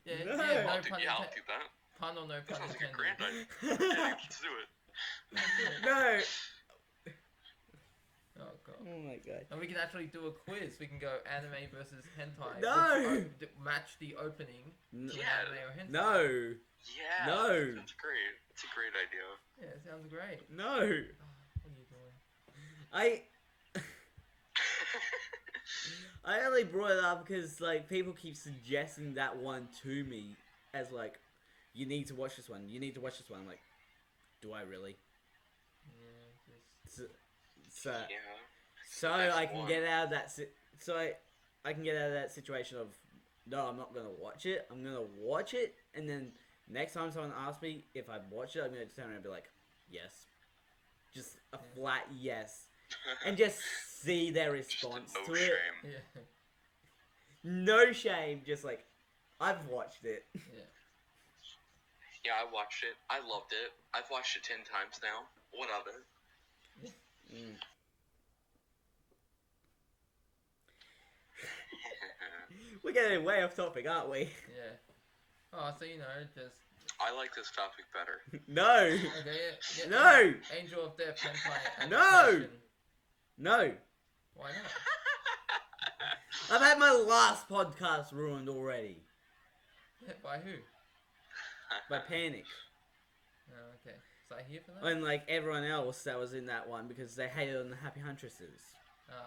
Yeah,
No.
yeah, no
I'll do,
pun
yeah, I'll
intended.
do that.
Pun or no
That
pun
sounds like a
intended.
grand idea. Yeah, let's do it.
No.
Oh god.
Oh my god.
And we can actually do a quiz. We can go anime versus hentai.
No.
Match the opening to
Yeah.
an anime or hentai.
No.
Yeah.
No.
That's great. It's a great idea.
Yeah, it sounds great.
No.
Oh, what are you doing?
I only brought it up because like people keep suggesting that one to me as like, you need to watch this one. You need to watch this one. I'm like, do I really?
Yeah,
So
Yeah.
so
That's
I can
one.
get out of that. I can get out of that situation of no, I'm not gonna watch it. I'm gonna watch it, and then next time someone asks me if I've watched it, I'm gonna turn around and be like, yes, just a flat yes, and just see their
Just
response
no
to
shame.
it.
yeah,
No shame, just like I've watched it.
yeah.
Yeah, I watched it. I loved it. I've watched it 10 times now. What of it?
Mm. We're getting way off topic, aren't we?
Yeah. Oh, so you know, just
I like this topic better.
No,
okay. Yeah,
No!
Angel of Death, hentai.
No!
adaptation.
no.
Why not?
I've had my last podcast ruined already
Yeah, by who?
by Panic.
Oh, okay. So I here for that.
And like everyone else that was in that one because they hated on the Happy Huntresses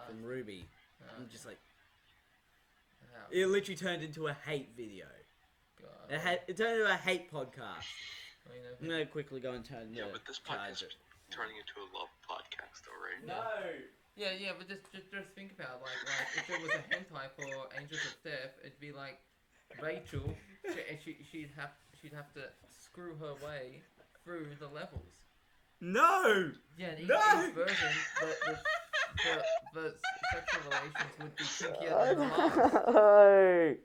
from Ruby. I'm just like,
How?
it literally turned into a hate video.
God.
It turned into a hate podcast.
Well, you know,
I'm gonna quickly go and turn
Yeah,
the
but this
charge
podcast
it.
is turning into a love podcast, alright?
No.
yeah, but just think about like if there was a hentai for Angels of Death, it'd be like Rachel, she'd have to screw her way through the levels.
No.
Yeah, and
No!
each version, the sexual relations would be kinkier than the last.
No.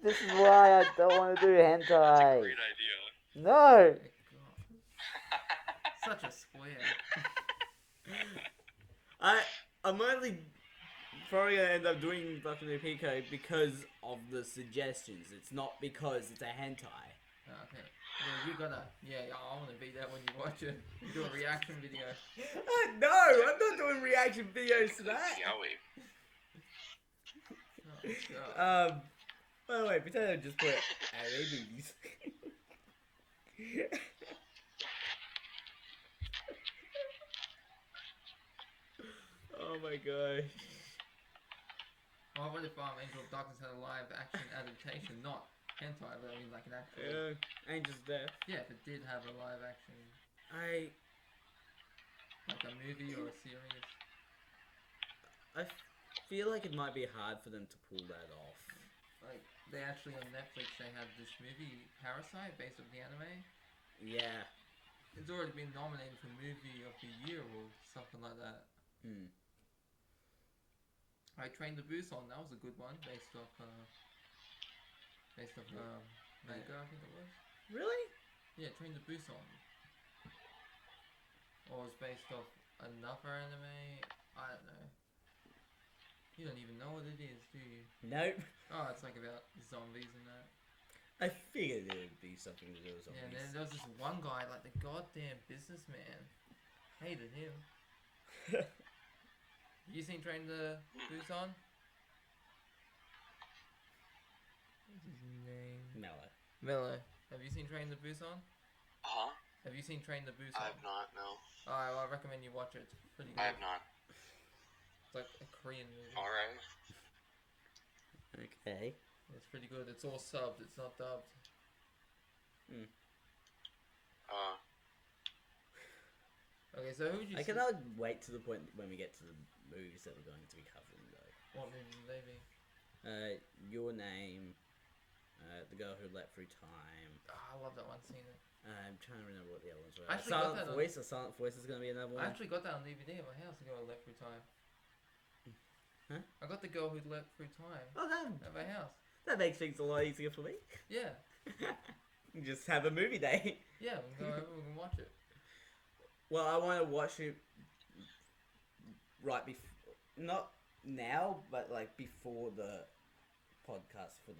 This is why I don't want to do
That's a
hentai.
great idea.
No.
God. Such a square.
I'm only probably gonna end up doing Boku no Pico because of the suggestions. It's not because it's a hentai.
Oh, okay. Yeah, you gotta. Yeah, I want to be there when you watch it. You do a reaction video.
No, I'm not doing reaction videos to that.
Yowie.
Oh, God.
By the way, pretend I just put anime movies. Oh my gosh.
Well, what if Angel of Darkness had a live action adaptation, not hentai, but I mean like an actual.
Yeah, Angel's Death.
Yeah, if it did have a live action, like a movie or a series.
I feel like it might be hard for them to pull that off.
Like they actually on Netflix they have this movie Parasite based on the anime.
Yeah.
It's already been nominated for movie of the year or something like that.
Hmm.
I Trained to Busan, that was a good one, based off manga, I think it was.
Really?
Yeah, Train to Busan. Or it's based off another anime. I don't know. You don't even know what it is, do you?
Nope.
Oh, it's like about zombies and that.
I figured it would be something to do with
Yeah, and
zombies.
then there was this one guy, like the goddamn businessman. Hated him. You seen Train to Busan? What's his name?
Mellow.
Mello. Have you seen Train to Busan?
Huh?
Have you seen Train to Busan?
I have not, no.
Alright, well, I recommend you watch it. It's pretty good.
I have not.
It's like a Korean movie.
Alright.
Okay.
It's pretty good. It's all subbed. It's not dubbed. Okay, so who would you
I
see?
cannot wait to the point when we get to the movies that we're going to be covering, though.
What movies would they be?
Your Name, The Girl Who Leapt Through Time.
Oh, I love that one. Seen it.
I'm trying to remember what the other ones were.
I actually got that
Silent Voice. A Silent Voice is going to be another one.
I actually got that on DVD at my house. The Girl Who Leapt Through Time.
Huh?
I got The Girl Who Leapt Through Time
Oh,
at my house.
that makes things a lot easier for me.
Yeah.
You just have a movie day.
Yeah, we can go over. We can watch it.
Well, I want to watch it right before, not now, but like before the podcast for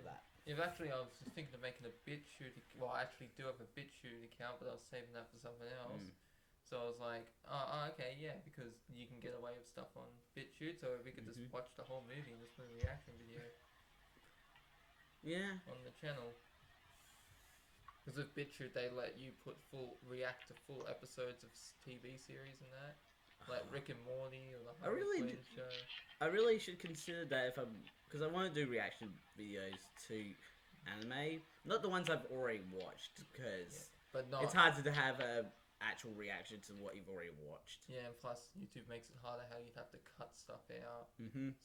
that.
Yeah, but actually, I was just thinking of making a BitChute. Well, I actually do have a BitChute account, but I was saving that for something else. So I was like, oh, okay, yeah, because you can get away with stuff on BitChute, so we could just watch the whole movie and just put a reaction video
Yeah.
on the channel. Because with BitChute, they let you react to full episodes of TV series and that. Like Rick and Morty or the Harley Quinn show.
I really should consider that because I want to do reaction videos to anime, not the ones I've already watched, because
But not.
it's hard to have a actual reaction to what you've already watched.
Yeah, and plus YouTube makes it harder how you'd have to cut stuff out,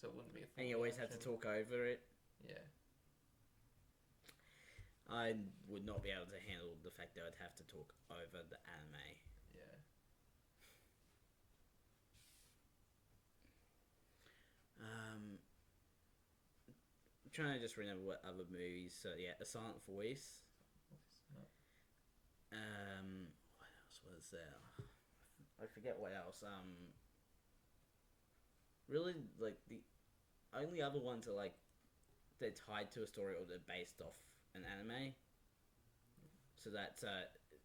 so it wouldn't be a full
And you always have to
reaction.
talk over it.
Yeah.
I would not be able to handle the fact that I'd have to talk over the anime.
Yeah.
I'm trying to just remember what other movies. So yeah, A Silent Voice. What else was there? I forget what else. Really, like the only other ones are like they're tied to a story or they're based off an anime. So that's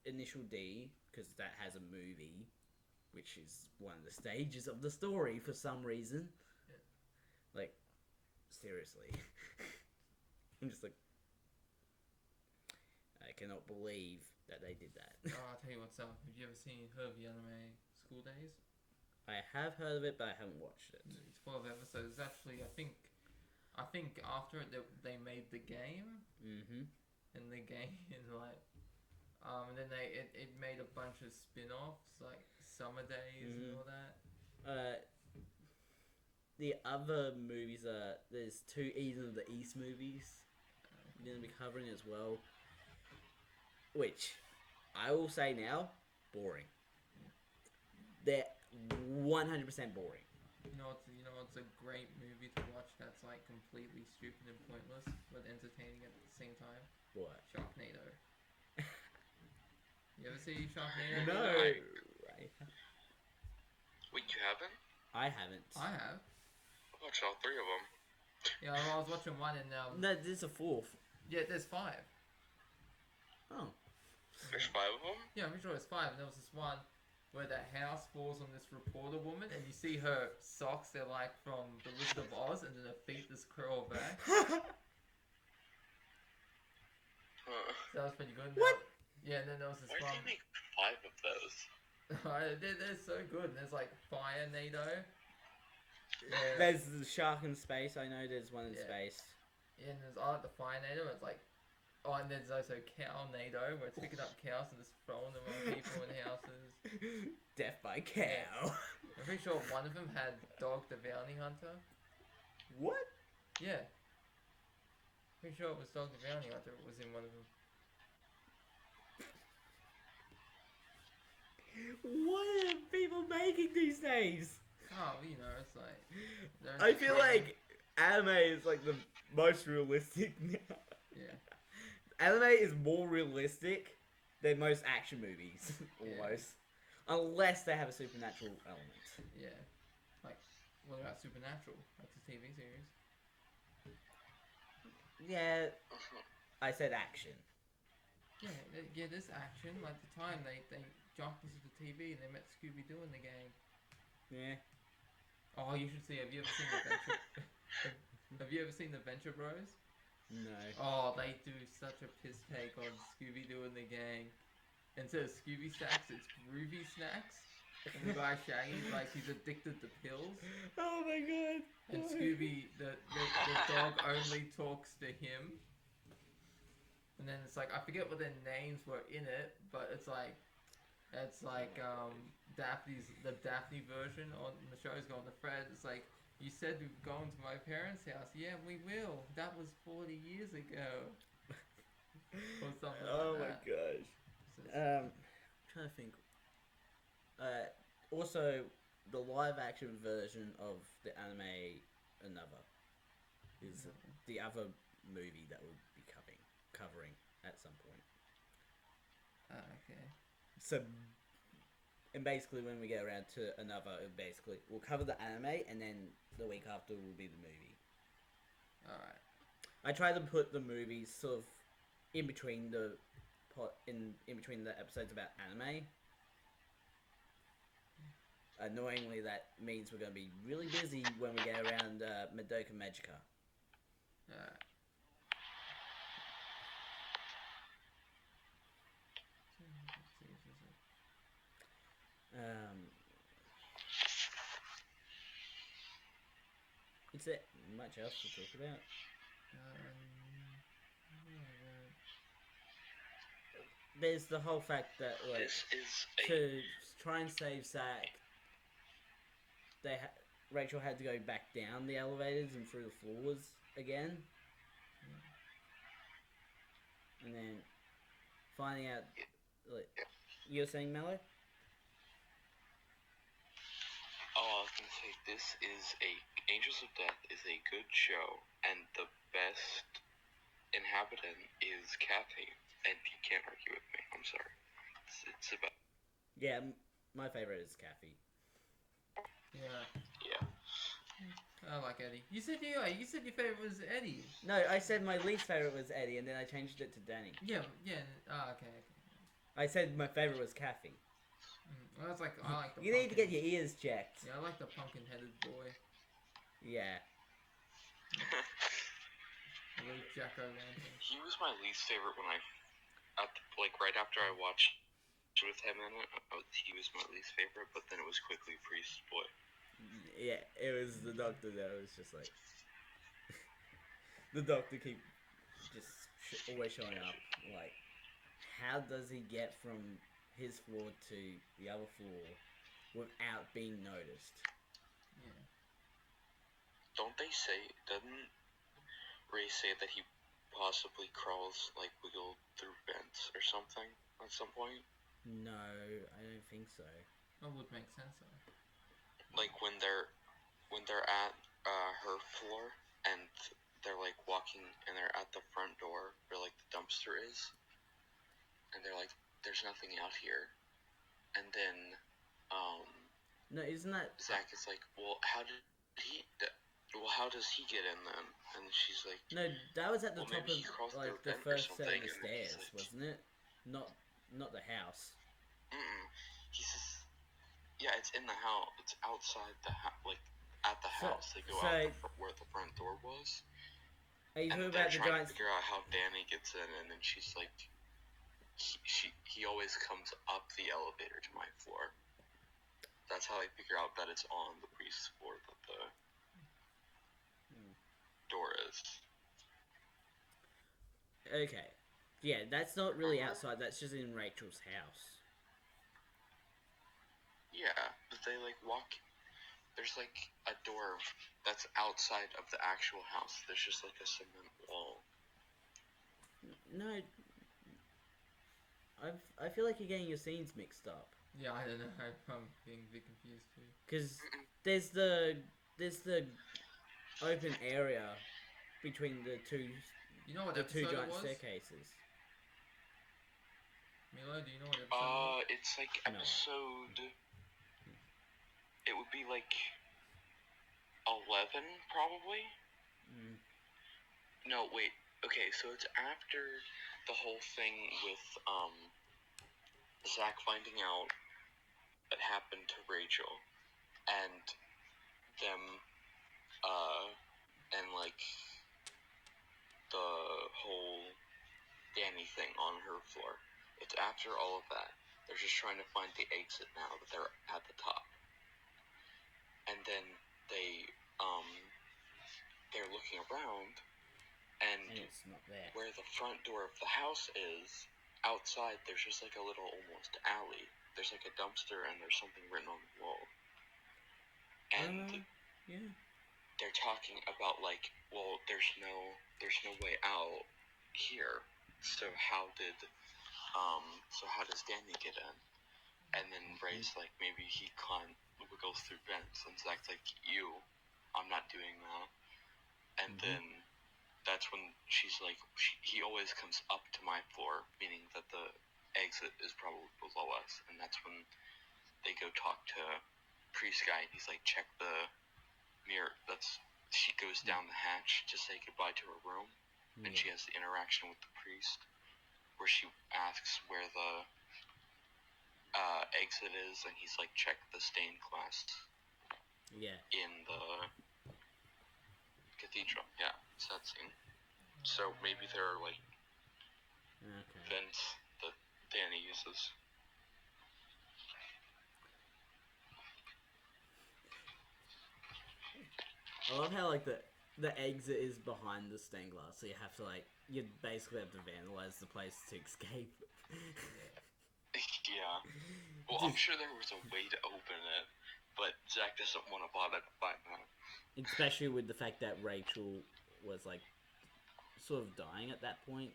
Initial D, because that has a movie, which is one of the stages of the story for some reason.
Yeah.
Like, seriously. I'm just like, I cannot believe that they did that.
Oh, I'll tell you what's up. Have you ever seen the anime School Days?
I have heard of it, but I haven't watched it.
It's 12 episodes. Actually, I think after it they made the game.
Mm-hmm.
And the game like, and then it made a bunch of spin-offs like Summer Days and all that.
The other movies are there's 2 Eden of the East movies we're gonna be covering as well, which I will say now, boring. They're 100% boring.
You know what's a great movie to watch that's like completely stupid and pointless but entertaining at the same time?
What?
Sharknado. You ever see Sharknado?
No.
Wait, you haven't?
I haven't.
I have.
I watched all 3 of them.
Yeah, well, I was watching one and
No, there's a 4th.
yeah, there's 5.
Oh.
There's 5 of them?
Yeah, I'm pretty sure it's 5. And there was this one where the house falls on this reporter woman, and you see her socks. They're like from The Wizard of Oz, and then her feet just curl back. So that was pretty good.
What?
Yeah, and then there was this
Why did
one.
they make 5 of those?
They're so good. And there's like Fire Nado. Yeah.
There's the shark in space. I know there's one in
Yeah.
space.
Yeah, and there's like the Fire Nado. It's like, oh, and there's also Cow Nado, where it's picking up cows and just throwing them on people in houses.
Death by cow.
I'm pretty sure one of them had Dog the Bounty Hunter.
What?
Yeah. Pretty sure it was Dog the Bounty Hunter. It was in one of them.
What are people making these days?
Oh, you know, it's like.
I feel like anime is like the most realistic now.
Yeah.
Anime is more realistic than most action movies, almost. Unless they have a supernatural element.
Yeah. Like, what about Supernatural? That's a TV series.
Yeah, I said action.
Yeah, this action. Like the time they jumped into the TV and they met Scooby Doo in the game.
Yeah.
Oh, you should see. Have you ever seen the Venture? Have you ever seen the Venture Bros?
No.
Oh, they do such a piss take on Scooby Doo and the gang. Instead of Scooby Snacks, it's Groovy Snacks. And the guy Shaggy, like he's addicted to pills.
Oh my god.
And Scooby, the dog only talks to him. And then it's like I forget what their names were in it, but it's like Daphne's the Daphne version on the show's going to Fred. It's like you said we're going to my parents' house. Yeah, we will. That was 40 years ago. Or something
Oh
like
my
that.
gosh.
So
I'm trying to think. Also, the live action version of the anime Another is the other movie that we'll be covering at some point.
okay.
So, and basically when we get around to Another, we'll cover the anime, and then the week after will be the movie.
Alright.
I try to put the movies sort of in between the in between the episodes about anime. Annoyingly, that means we're going to be really busy when we get around Madoka Magica.
Alright.
Is there much else to talk about? There's the whole fact that like
This is
to try and save Zack, Rachel had to go back down the elevators and through the floors again, and then finding out like you're saying, Mello?
Oh, I was gonna say this is Angels of Death is a good show, and the best inhabitant is Kathy, and you can't argue with me. I'm sorry. It's about
Yeah, my favorite is Kathy.
Yeah.
yeah.
I like Eddie. You said your favorite was Eddie.
No, I said my least favorite was Eddie, and then I changed it to Danny.
Yeah. Okay.
I said my favorite was Kathy.
Well, that's like I like the.
You need to get your ears checked.
Yeah, I like the pumpkin-headed boy.
Yeah.
Luke Jack-O-Lantern.
He was my least favorite when right after I watched with him in it. He was my least favorite, but then it was quickly Priest Boy.
Yeah, it was the doctor that was just like the doctor keep just always showing up. Like, how does he get from his floor to the other floor without being noticed?
Yeah.
Don't they say? Doesn't Ray say that he possibly crawls wiggle through vents or something at some point?
No, I don't think so.
That would make sense though.
Like when they're at her floor and they're like walking and they're at the front door where like the dumpster is, and they're like, "There's nothing out here," and then
No, isn't that
Zach is like, "Well, how does he get in then?" And she's like,
no? That was at the
well,
top
maybe he crawls
of like
through a
the
vent or
first set
something,
of the
and then he's
stairs,
like,
wasn't it? Not the house.
He says, "Yeah, it's in the house. It's outside the house, like at the house. They go out where the front door was."
Are you
And
talking
they're
about the
trying
giant?
to figure out how Danny gets in, and then she's like, he always comes up the elevator to my floor. That's how I figure out that it's on the priest's floor that the door is.
Okay, yeah, that's not really outside. That's just in Rachel's house.
Yeah, but they like walk. There's like a door that's outside of the actual house. There's just like a cement wall.
No, I feel like you're getting your scenes mixed up.
Yeah, I don't know. I'm being a bit confused too.
Because there's the open area between the two giant
was?
staircases.
Milo, do you know what episode it was?
It's like episode. It would be like 11, probably. No, wait. Okay, so it's after the whole thing with Zach finding out what happened to Rachel, and them, and like the whole Danny thing on her floor. It's after all of that. They're just trying to find the exit now that they're at the top. And then they're looking around, and
it's not there.
where the front door of the house is, outside there's just like a little almost alley. There's like a dumpster and there's something written on the wall. And
Yeah.
they're talking about like, well, there's no way out here. So how does Danny get in? And then Ray's like, maybe he goes through vents, and Zach's like, I'm not doing that. And then that's when she's like, he always comes up to my floor, meaning that the exit is probably below us. And that's when they go talk to Priest Guy, and he's like, check the mirror. She goes down the hatch to say goodbye to her room, and she has the interaction with the priest, where she asks where the exit is, and he's like, check the stained glass.
Yeah.
In the cathedral. Yeah, it's that scene. So maybe there are like vents that Danny uses.
I love how like the exit is behind the stained glass, so you have to you basically have to vandalize the place to escape.
Yeah. Well, I'm sure there was a way to open it, but Zach doesn't want to bother to find that.
Especially with the fact that Rachel was like sort of dying at that point.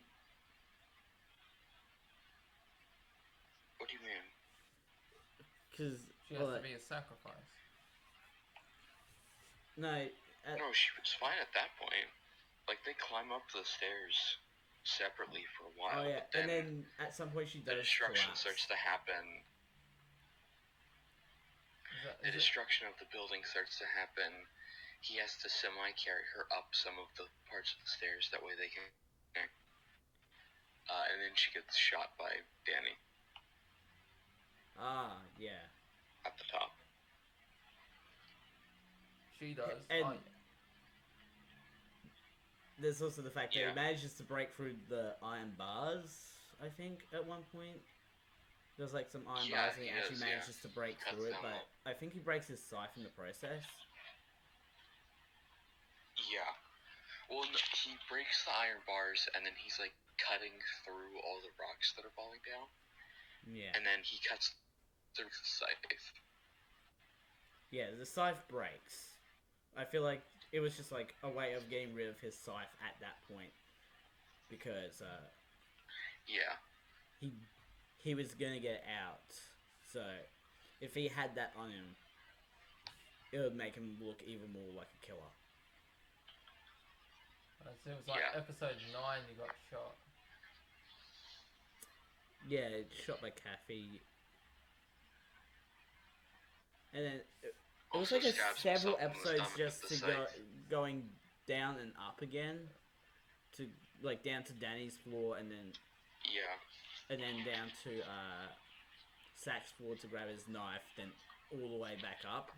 What do you mean?
Because
she has to be a sacrifice.
No.
No, she was fine at that point. Like, they climb up the stairs separately for a while.
Oh yeah,
but
and then at some point she does
the destruction
collapse.
starts to happen. The destruction of the building starts to happen. He has to semi-carry her up some of the parts of the stairs, that way they can... and then she gets shot by Danny.
Yeah.
At the top.
She does.
And there's also the fact that he manages to break through the iron bars, I think, at one point. There's like some iron bars and he actually manages to break through it, but I think he breaks his scythe in the process.
Yeah. Well, no, he breaks the iron bars and then he's like cutting through all the rocks that are falling down.
Yeah.
And then he cuts through the scythe.
Yeah, the scythe breaks. I feel like it was just like a way of getting rid of his scythe at that point. Because,
yeah.
He was gonna get out. So, if he had that on him, it would make him look even more like a killer.
So it was like episode 9 you got shot.
Yeah, shot by Kathy. And then it was like several episodes just to going down and up again, to like down to Danny's floor and then and then down to Zach's floor to grab his knife, then all the way back up.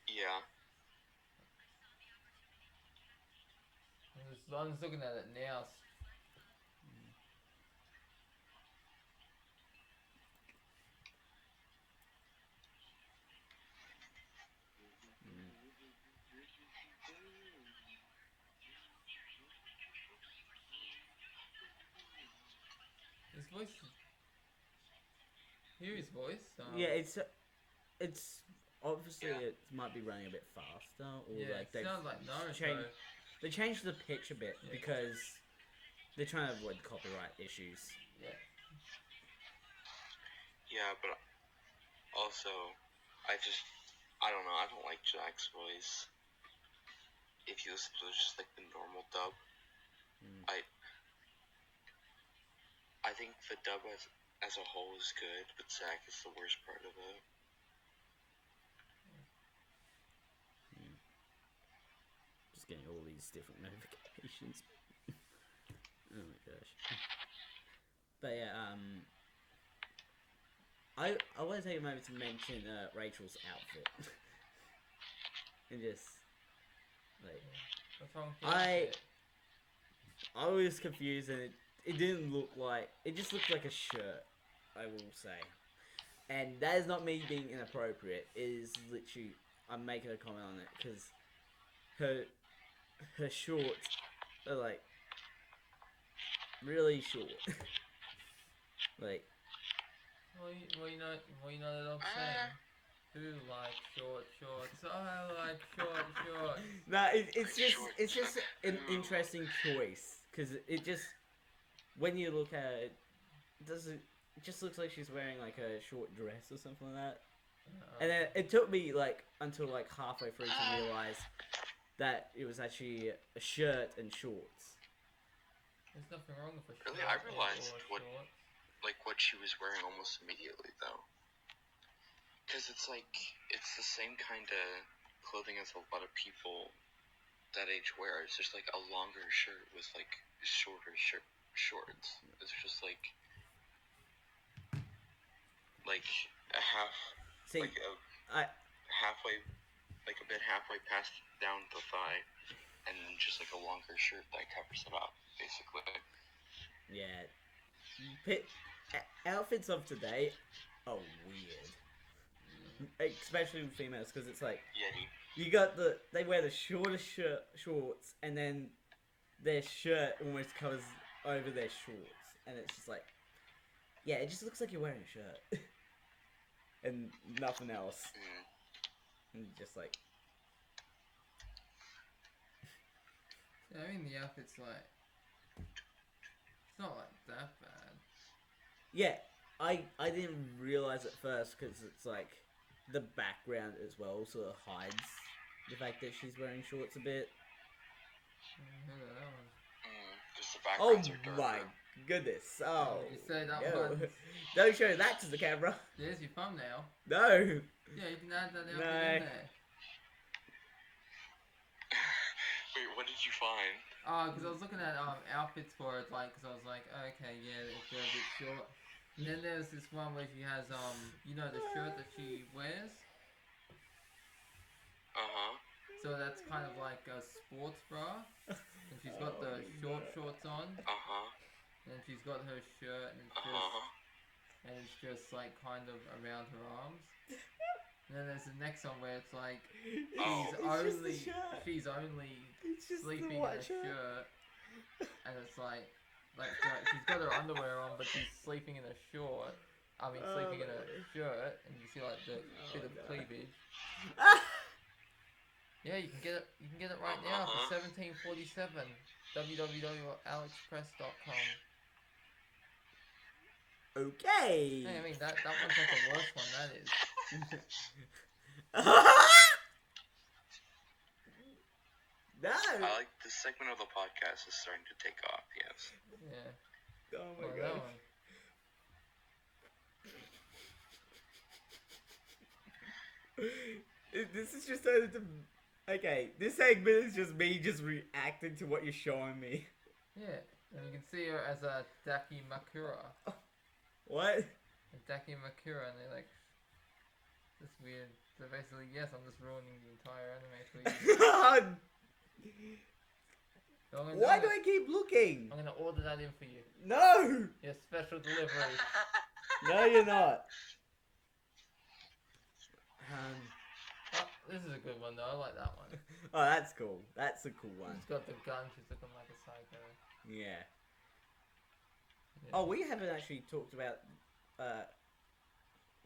Yeah.
I'm just looking at it now. His voice. Hear his voice.
Yeah, it's obviously it might be running a bit faster, or like they
sounds like
they changed the pitch a bit because they're trying to avoid copyright issues.
Yeah.
Yeah, but also I don't know. I don't like Jack's voice. If you listen to just like the normal dub, I think the dub as a whole is good, but Zach is the worst part of it.
just getting all these different notifications. Oh my gosh. But yeah, I want to take a moment to mention Rachel's outfit. And just like
What's wrong with it?
I was confused, and it didn't look like, it just looked like a shirt, I will say. And that is not me being inappropriate. It is literally, I'm making a comment on it because her shorts are like really short. Like,
Well, you know that old saying. Who likes short shorts? I like short shorts.
no, it's just an interesting choice because it just, when you look at it, it just looks like she's wearing like a short dress or something like that. And then it took me like until like halfway through to realize that it was actually a shirt and shorts.
There's nothing wrong with a shirt.
Really, I realized
or
what she was wearing almost immediately though, because it's the same kind of clothing as a lot of people that age wear. It's just like a longer shirt with like shorter shorts. It's just like a half,
See,
halfway, like a bit halfway past down the thigh, and then just like a longer shirt that covers it up, basically.
yeah, outfits of today are weird, especially with females, because it's like
Yeti.
you got they wear the shortest shorts, and then their shirt almost covers over their shorts, and it's just like, yeah, it just looks like you're wearing a shirt. And nothing else. And just like...
Yeah, I mean the outfit's like... It's not like that bad.
Yeah, I didn't realise at first because it's like... The background as well sort of hides the fact that she's wearing shorts a bit.
Just the backgrounds are darker.
My goodness. Oh,
you say that
no.
one.
Don't show that to the camera.
There's your thumbnail.
No.
Yeah, you can add that outfit
No.
in there.
Wait, what did you find?
Because I was looking at outfits for it, like, because I was like, okay, yeah, they're a bit short. And then there's this one where she has, you know, the shirt that she wears. So that's kind of like a sports bra. And she's got the shorts on. And she's got her shirt, and it's just like kind of around her arms. And then there's the next one where it's like she's only sleeping in a shirt, and it's like she's got her underwear on, but she's sleeping in a short. I mean, sleeping in a shirt, and you see like the bit of cleavage. Yeah, you can get it right now for $17.47. www.alexpress.com.
Okay.
Hey, I mean that one's not the worst one. That is.
No.
I like this segment of the podcast is starting to take off. Yes.
Yeah.
Oh my
Well,
gosh. This is just okay. This segment is just me just reacting to what you're showing me.
Yeah, and you can see her as a Daki Makura.
What?
A Daki Makura, and they're like, this weird. So basically, yes, I'm just ruining the entire anime for you. So
Why do I keep looking?
I'm gonna order that in for you.
No!
Your special delivery.
No, you're not.
Oh, this is a good one though. I like that one.
Oh, that's cool. That's a cool one.
She's got the gun. She's looking like a psycho.
Yeah.
Yeah.
Oh, we haven't actually talked about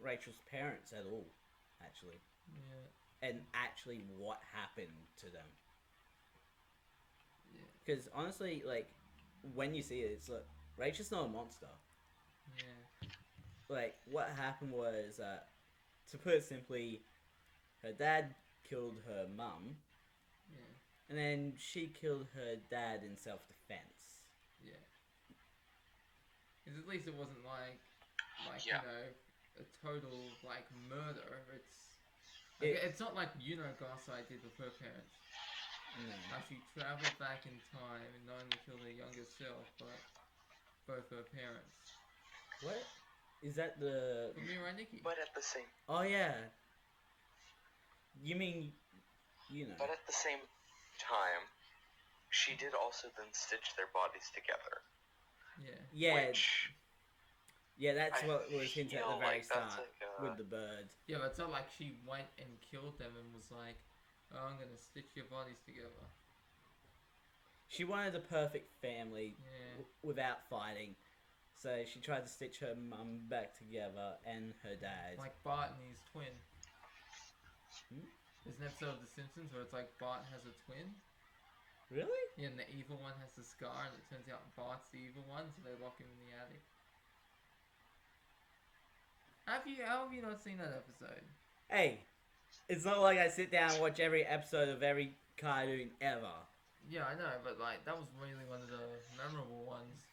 Rachel's parents at all, actually.
Yeah.
And actually what happened to them.
Yeah.
Because honestly, like, when you see it, it's like, Rachel's not a monster.
Yeah.
Like, what happened was, to put it simply, her dad killed her mum.
Yeah.
And then she killed her dad in self-defense.
Yeah. Because at least it wasn't like
Yeah.
you know, a total like murder. It's not like Gasai did with her parents.
No.
How she traveled back in time and not only killed her younger self, but both her parents.
What? Is that the...
For me, right, Nikki?
But at the same
Oh, yeah. You mean... You know.
But at the same time, she did also then stitch their bodies together.
Yeah.
Yeah.
Which
Yeah, that's
I
what was hinted at
feel
the very
like that's
start
like
with the bird.
Yeah, but it's not like she went and killed them and was like, oh, I'm gonna stitch your bodies together.
She wanted a perfect family
Yeah.
without fighting. So she tried to stitch her mum back together and her dad.
Like Bart and his twin.
Hmm?
There's an episode of The Simpsons where it's like Bart has a twin.
Really?
Yeah, and the evil one has the scar, and it turns out Bart's the evil one, so they lock him in the attic. How have you not seen that episode?
Hey, it's not like I sit down and watch every episode of every cartoon ever.
Yeah, I know, but like that was really one of the memorable ones.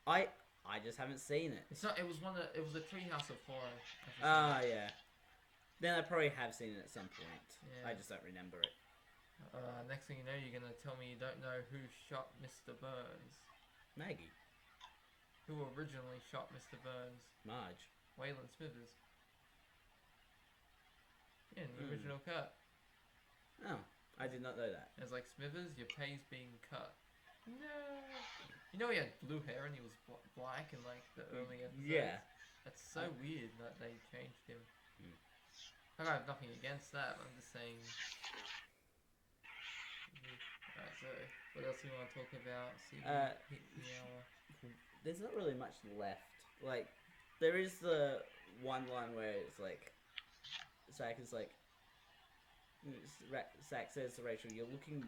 I just haven't seen it.
It's not. It was a Treehouse of Horror. episode.
Ah, yeah. Then I probably have seen it at some point.
Yeah.
I just don't remember it.
Next thing you know, you're gonna tell me you don't know who shot Mr. Burns.
Maggie.
Who originally shot Mr. Burns?
Marge.
Waylon Smithers. Yeah, in the
Hmm.
original cut.
Oh, I did not know that.
It's like Smithers, your pay's being cut. No. You know he had blue hair and he was black in like the early episodes.
Yeah.
That's so weird that they changed him.
Hmm.
I have nothing against that. I'm just saying. Alright, so what else do you want to talk about? See, hit the hour.
There's not really much left. Like, there is the one line where it's like, Zach is like, Zach says to Rachel, "You're looking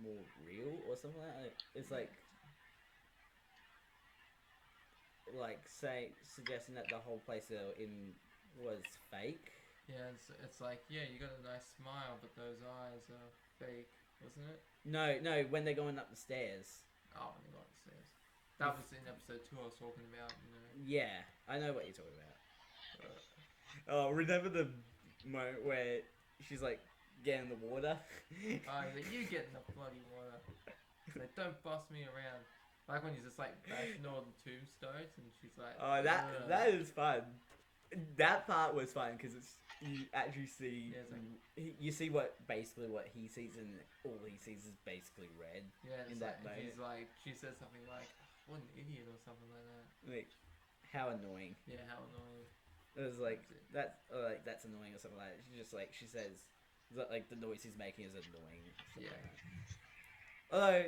more real," or something like that. It's like suggesting that the whole place they were in was fake.
Yeah, it's like, yeah, you got a nice smile, but those eyes are fake, wasn't it?
No, when they're going up the stairs.
Oh, when they go upstairs. That was in episode 2 I was talking about, you know.
Yeah, I know what you're talking about. Oh, remember the moment where she's like getting the water?
Oh, like, you get in the bloody water. Like, don't boss me around. Like when he's just like bashing all the tombstones and she's like,
Oh,
"Ugh."
that is fun. That part was fun because it's you actually see
Yeah, it's like-
you see what he sees, and all he sees is basically red.
Yeah, and
in
it's
that
like, he's
moment.
like, she says something like, what an idiot or something like that.
Like, how annoying!
Yeah, how annoying.
It was like
That's
that's annoying or something like that. She just like she says that like the noise he's making is annoying.
Yeah.
Like that. Although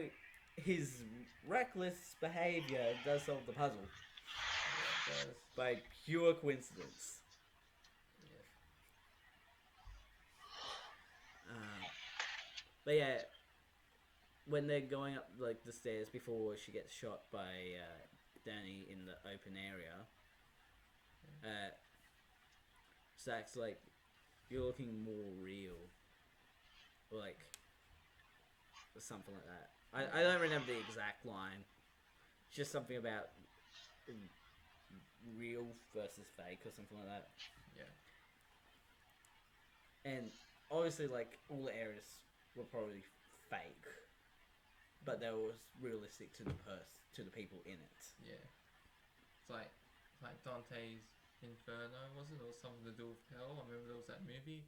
his reckless behavior does solve the puzzle
Yeah, it does.
by pure coincidence.
Yeah.
But yeah, when they're going up like the stairs before she gets shot by Danny in the open area, Zach's like, "You're looking more real," or like something like that. I don't remember the exact line. It's just something about real versus fake or something like that.
Yeah.
And obviously, like, all the areas were probably fake, but they were realistic to the people in it.
Yeah. It's like Dante's Inferno, was it? Or something to do with hell. I remember there was that movie.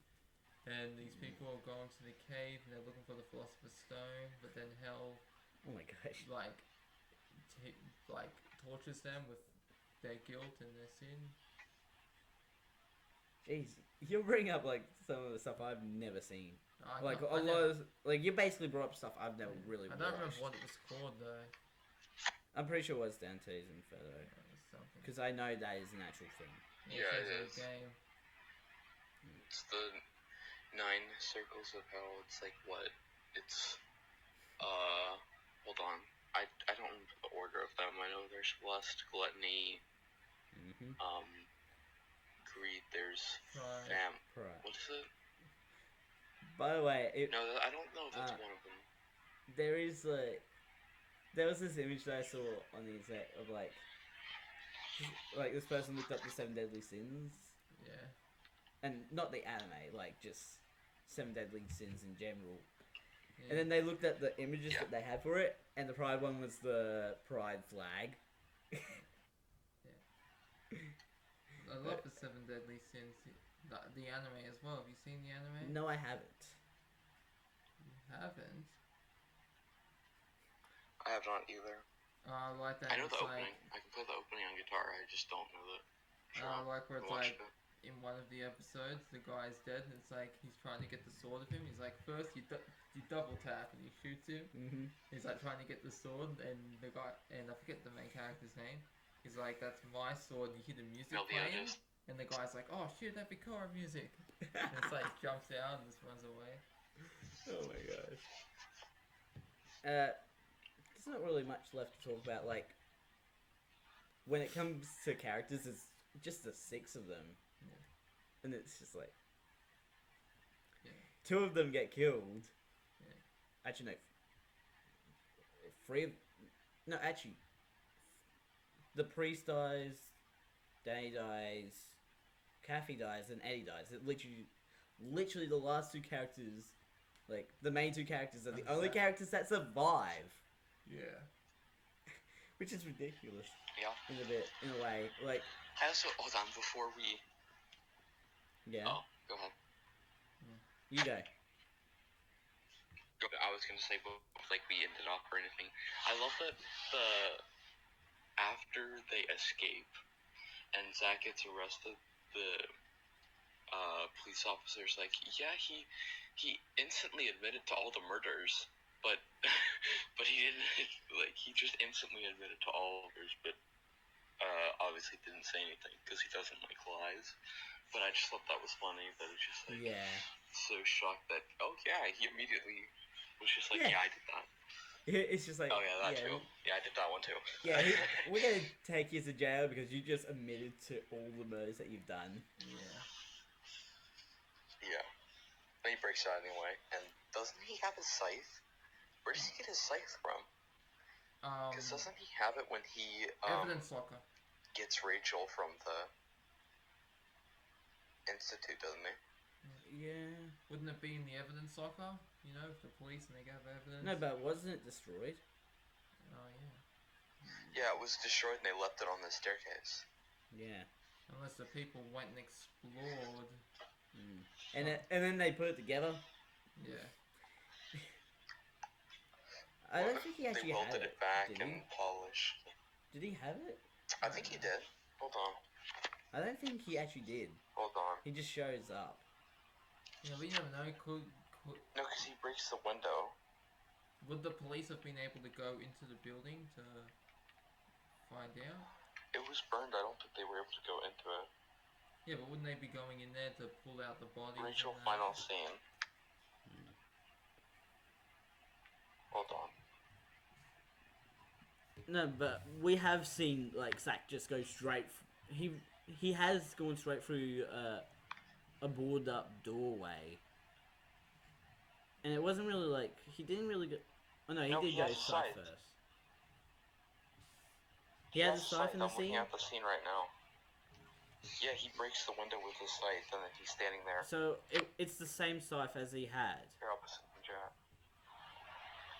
And these people are going to the cave and they're looking for the Philosopher's Stone, but then hell,
Oh my gosh.
like, tortures them with their guilt and their sin.
Jeez, you bring up like some of the stuff I've never seen.
I
Like
don't-
a
I
lot
never-
of like you basically brought up stuff I've never really
I
watched.
don't remember what it was called though.
I'm pretty sure it was Dante's Inferno
It was something.
because I know that is an actual thing.
Yeah, it
sounds
is.
like a game.
It's the 9 circles of hell. It's like what? It's hold on. I don't remember the order of them. I know there's lust, gluttony,
Mm-hmm.
greed. There's
Right.
Right.
What is it?
By the way,
No, I don't know if that's one of them.
there is there was this image that I saw on the internet of like this person looked up the 7 deadly sins,
Yeah.
and not the anime, like just 7 deadly sins in general,
Yeah.
And then they looked at the images
Yeah.
that they had for it, and the Pride one was the Pride flag.
I love the Seven Deadly Sins, the anime as well. Have you seen the anime?
No, I haven't.
You haven't?
I have not either.
I like that.
I know
It's
the
like,
opening. I can play the opening on guitar. I just don't know the.
I like where it's
Watch
like
it.
in one of the episodes, the guy's dead, and it's like he's trying to get the sword of him. He's like, first you double tap and you shoot him.
Mm-hmm.
He's like trying to get the sword, and the guy, and I forget the main character's name. He's like, that's my sword. And you hear the music playing, and the guy's like, oh shit, that'd be car music. And it's like jumps out and just runs away.
Oh my gosh. There's not really much left to talk about. Like, when it comes to characters, it's just the 6 of them, and it's just like 2 of them get killed. Actually, no. 3 of... No, actually, the priest dies, Danny dies, Kathy dies, and Eddie dies. It literally the last 2 characters, like the main 2 characters, are the only characters that survive.
Yeah.
Which is ridiculous.
Yeah.
In a way, like.
I also hold on before we.
Yeah.
Oh, go ahead.
You go.
I was gonna say, like we ended off or anything. I love that after they escape and Zach gets arrested, the police officer's like, yeah, he instantly admitted to all the murders, but but he didn't, like, he just instantly admitted to all murders, but obviously didn't say anything because he doesn't like lies. But I just thought that was funny, that it's just like, so shocked that, oh yeah, he immediately was just like, yeah I did that.
It's just like,
oh yeah, that too. Yeah, I did that one too.
Yeah, we're gonna take you to jail because you just admitted to all the murders that you've done.
Yeah. But he breaks out anyway, and doesn't he have his scythe? Where does he get his scythe from? Because doesn't he have it when he
evidence locker
gets Rachel from the institute, doesn't he?
Yeah.
Wouldn't it be in the evidence locker? You know, if the police and they have evidence.
No, but wasn't it destroyed?
Oh yeah.
Yeah, it was destroyed and they left it on the staircase.
Yeah.
Unless the people went and explored.
And then they put it together.
Yeah.
I don't think he actually had it.
They welded it back and polished.
Did he have it?
I think he did. Hold on.
I don't think he actually did.
Hold on.
He just shows up.
Yeah, we never know. Could
no, because he breaks the window.
Would the police have been able to go into the building to find out?
It was burned. I don't think they were able to go into it.
Yeah, but wouldn't they be going in there to pull out the body?
Rachel final scene. Hold on.
No, but we have seen like Zack just go straight. He has gone straight through a boarded up doorway, and it wasn't really like he didn't really go. Oh no, he did go scythe first. He has a scythe in the scene.
I'm looking at the scene right now. Yeah, he breaks the window with his scythe, and then he's standing there.
So it's the same scythe as he had.
Here, I'll put it in the chat.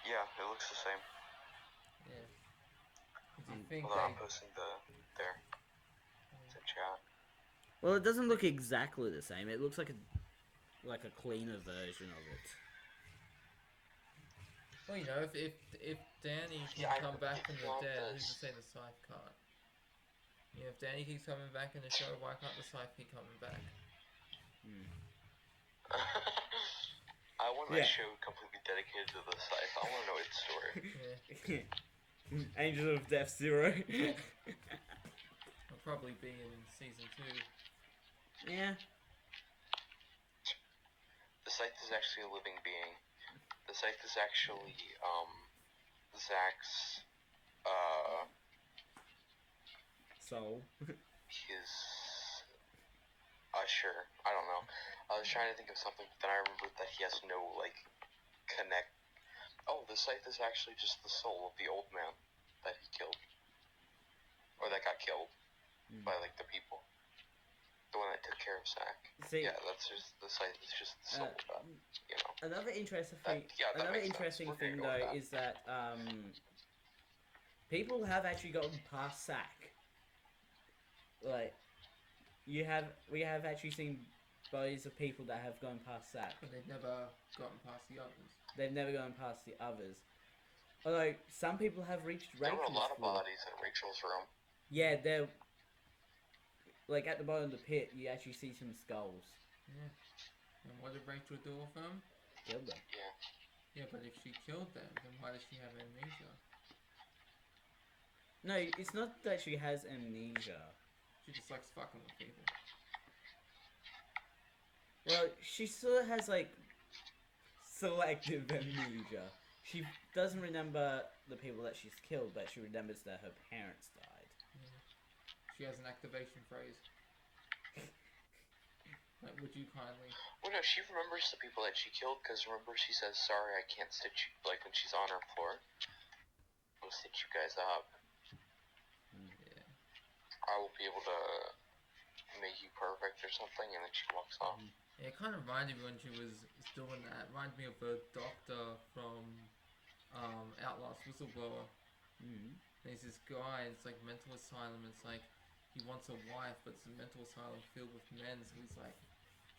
Yeah, it looks the same.
Yeah. Do you think
Hold on, I'm posting there. It's in chat.
Well, it doesn't look exactly the same. It looks like a cleaner version of it.
Well, you know, if Danny can come back from the dead, who's to say the scythe can't? You know, if Danny keeps coming back in the show, why can't the scythe keep coming back?
I want a show completely dedicated to the scythe. I want to know its story.
Yeah.
Angel of Death Zero.
It'll probably be in season 2.
Yeah.
The scythe is actually a living being. The scythe is actually Zach's
Soul.
his sure. I don't know. I was trying to think of something, but then I remembered that he has no like connect. Oh, the scythe is actually just the soul of the old man that he killed, or that got killed by like the people. The one that took care of Zack.
See,
Yeah, that's just the site is just sold up. You know.
another interesting
That-
thing.
yeah, that
Another
makes sense.
interesting
We're gonna
thing
go with
though
that.
is that people have actually gotten past Sack. Like, we have actually seen bodies of people that have gone past Sack.
But they've never gotten past the others.
They've never gone past the others. Although some people have reached
There were
Rachel's
a lot of
floor.
bodies in Rachel's room.
Yeah, they're like at the bottom of the pit. You actually see some skulls.
Yeah. And what did Rachel do with them?
Killed them.
Yeah.
Yeah, but if she killed them, then why does she have amnesia?
No, it's not that she has amnesia.
She just likes fucking with people.
Well, she sort of has like selective amnesia. She doesn't remember the people that she's killed, but she remembers that her parents died.
Yeah. She has an activation phrase. Like, would you kindly?
Well, no, she remembers the people that she killed because remember she says, "Sorry, I can't stitch you." Like when she's on her floor, I'll stitch you guys up.
Yeah.
I will be able to make you perfect or something, and then she walks off.
Yeah, it kind of reminded me when she was doing that. It reminded me of the doctor from Outlast Whistleblower. There's this guy, it's like mental asylum. It's like he wants a wife, but it's a mental asylum filled with men. So he's like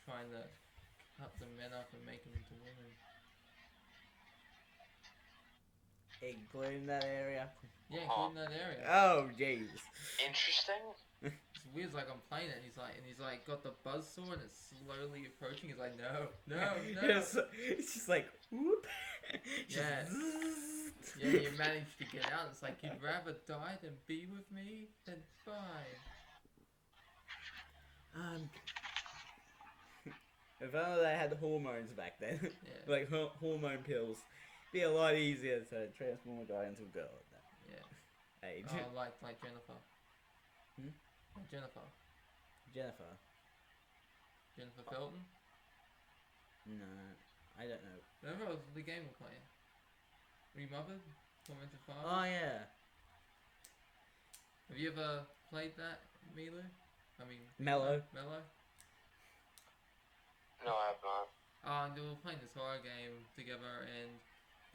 trying to cut the men up and make them into women.
Including that area.
Yeah, including that area.
Oh, jeez.
Interesting.
It's weird. It's like I'm playing it, and he's like got the buzzsaw, and it's slowly approaching. He's like, no.
It's just like whoop.
Yeah. Yeah, you managed to get out. It's like you'd rather die than be with me. Then fine.
If only they had hormones back then,
Yeah.
like hormone pills, be a lot easier to transform a guy into a girl at
Yeah.
that age.
Oh, like Jennifer.
Hmm?
Like Jennifer.
Jennifer.
Jennifer Felton.
No, I don't know.
Remember the game we're playing? Remothered? Tormented Father?
Oh yeah,
Have you ever played that, Milo? I mean...
Mellow.
Mellow?
No, I have not.
And we were playing this horror game together, and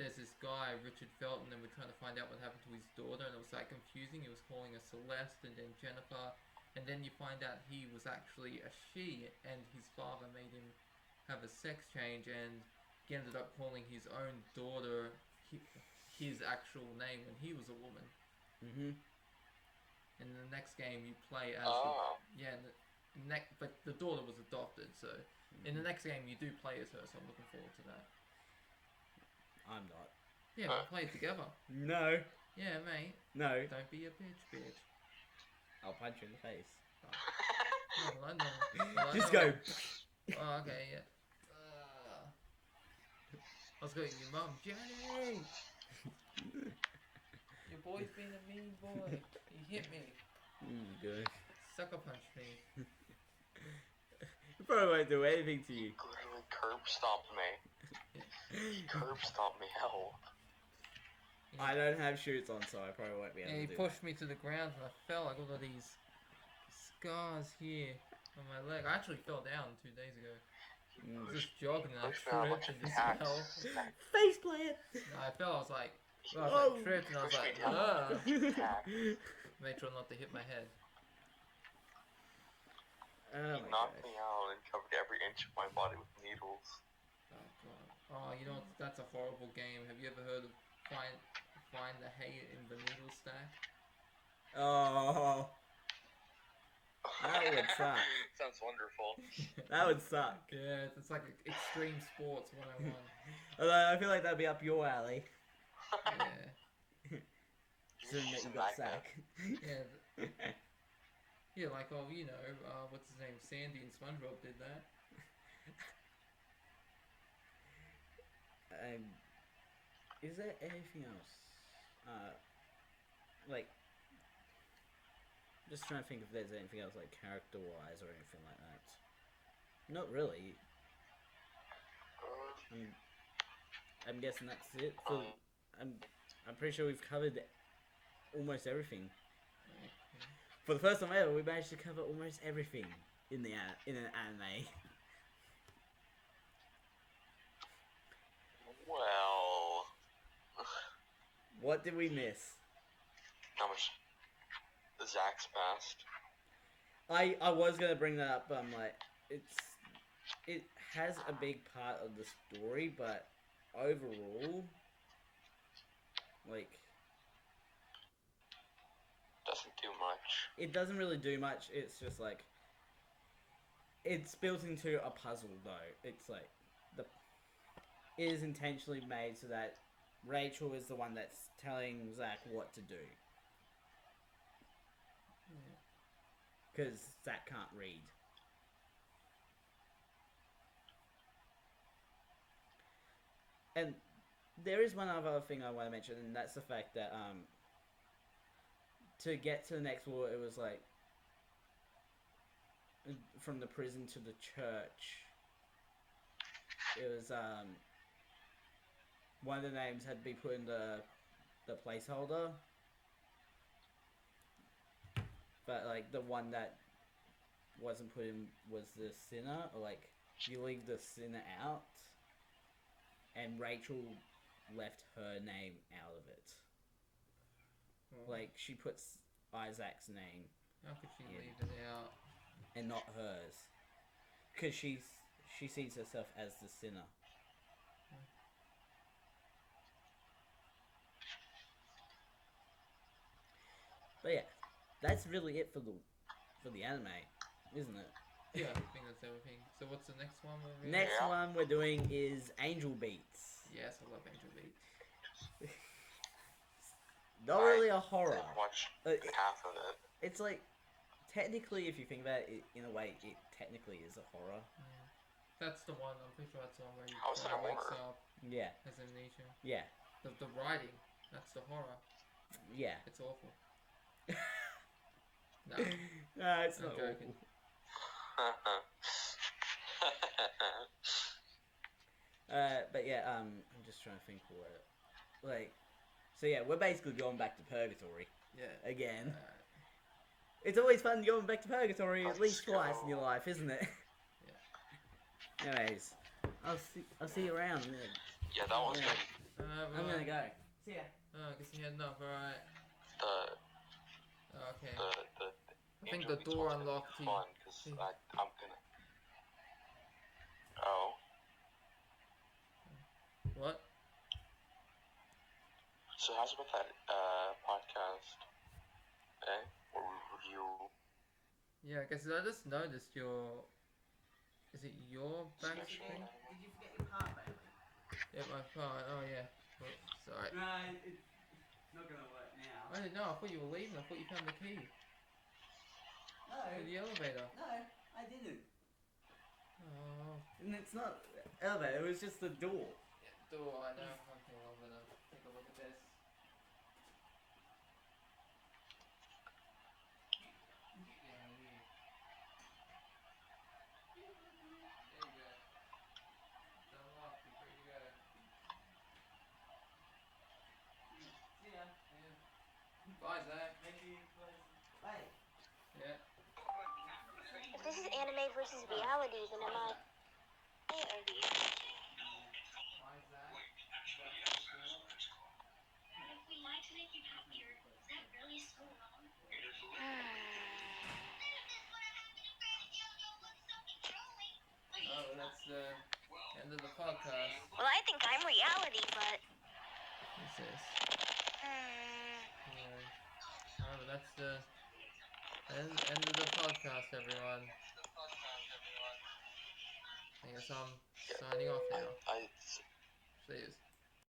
there's this guy, Richard Felton, and we're trying to find out what happened to his daughter, and it was like confusing. He was calling her Celeste, and then Jennifer, and then you find out he was actually a she, and his father made him have a sex change, and he ended up calling his own daughter his actual name when he was a woman. And in the next game you play as but the daughter was adopted, so in the next game you do play as her, so I'm looking forward to that.
I'm not.
Yeah, we'll play it together.
No.
Yeah, mate.
No.
Don't be a bitch.
I'll punch you in the face.
Oh, well, I know. Well, I
Just
know.
go.
Oh, okay, yeah. I was going, your mum, Jenny! Your boy's being a mean boy. He hit me.
Good.
Sucker punched me.
He probably won't do anything to you.
Literally curb stomped me. Curb stomped me, hell.
I don't have shoes on, so I probably won't be able
Yeah, he
to do
pushed me to the ground and I fell. I got all these scars here on my leg. I actually fell down 2 days ago. I was just jogging and I
Pushed me on a bunch
tripped
of
and
hacks.
fell.
Face plant.
No, I fell. I was like,
Oh.
tripped and I was
Pushed me
like,
down. Hack.
Made sure not to hit my head.
Oh
He
my
knocked
gosh.
me out and covered every inch of my body with needles.
Oh god. Oh, you know that's a horrible game. Have you ever heard of find the hay in the needle stack?
Oh, that would suck.
Sounds wonderful.
That would suck.
Yeah, it's like extreme sports 101.
Although I feel like that'd be up your alley.
Yeah.
Assuming that you got sack.
Yeah. Yeah, like, oh, you know, what's his name? Sandy and SpongeBob did that.
Is there anything else? Like, just trying to think if there's anything else, like, character-wise or anything like that. Not really. I'm guessing that's it. For, I'm pretty sure we've covered almost everything. For the first time ever, we managed to cover almost everything. in an anime.
Well,
What did we miss?
how much Zach's passed?
I was gonna bring that up, but I'm like, it has a big part of the story, but overall, like,
Doesn't do much.
it doesn't really do much. It's just like, it's built into a puzzle though. It's like it is intentionally made so that Rachel is the one that's telling Zach what to do. Because Zach can't read. And there is one other thing I want to mention, and that's the fact that to get to the next floor, it was like from the prison to the church. It was one of the names had to be put in the placeholder, but like the one that wasn't put in was the sinner, or like you leave the sinner out, and Rachel left her name out of it.
Oh.
Like she puts Isaac's name
How could she
Yeah.
leave it out?
and not hers, because she sees herself as the sinner. But yeah, that's really it for the anime, isn't it?
Yeah, I think that's everything. So what's the next one we're reading?
Next
Yeah.
one we're doing is Angel Beats.
Yes, I love Angel Beats.
Not really a horror.
I watched
Uh,
half of it.
It's like, technically, if you think about it, in a way, it technically is a horror.
That's the one. I'm pretty sure that's the one where he
How's that a
wakes
horror?
up,
Yeah,
has amnesia.
yeah,
The writing, that's the horror.
yeah.
It's awful. No.
No, it's
I'm
not
joking.
awful. But yeah, I'm just trying to think what, like, so yeah, we're basically going back to purgatory
Yeah.
again.
Alright.
It's always fun going back to purgatory at least
Let's
twice in your
go.
life, isn't it? Anyways, I'll see you around.
Yeah, that one's
Yeah.
good.
I'm gonna go. See ya.
Oh, I guess you had enough. Alright.
The
Okay.
the
I think
Angel
the
Beats
door
one's gonna be
unlocked.
fun because I'm gonna. Oh,
What?
so how's about that podcast? Eh? Or review?
Yeah, I guess I just noticed your. Is it your back
Switch
screen?
on.
Did you forget your part, baby?
Yeah, my phone. Oh yeah. Oops, sorry.
No, it's not gonna work now.
I didn't know. I thought you were leaving. I thought you found the key
No,
to the elevator.
no, I didn't.
Oh.
And it's not elevator. It was just the door.
Yeah, door. I know. Okay, well, I'm gonna take a look at this. Yeah, here. There you go. It's unlocked before you go.
See ya.
Yeah. Bye, Zach.
Thank you. Bye.
Yeah.
If this is anime versus reality, then am I?
Bye, Zach. Oh, that's the end of the podcast.
Well, I think I'm reality, but.
What's this? Yeah. Oh, but that's the end of the podcast, everyone. I guess I'm signing off now.
I
See you.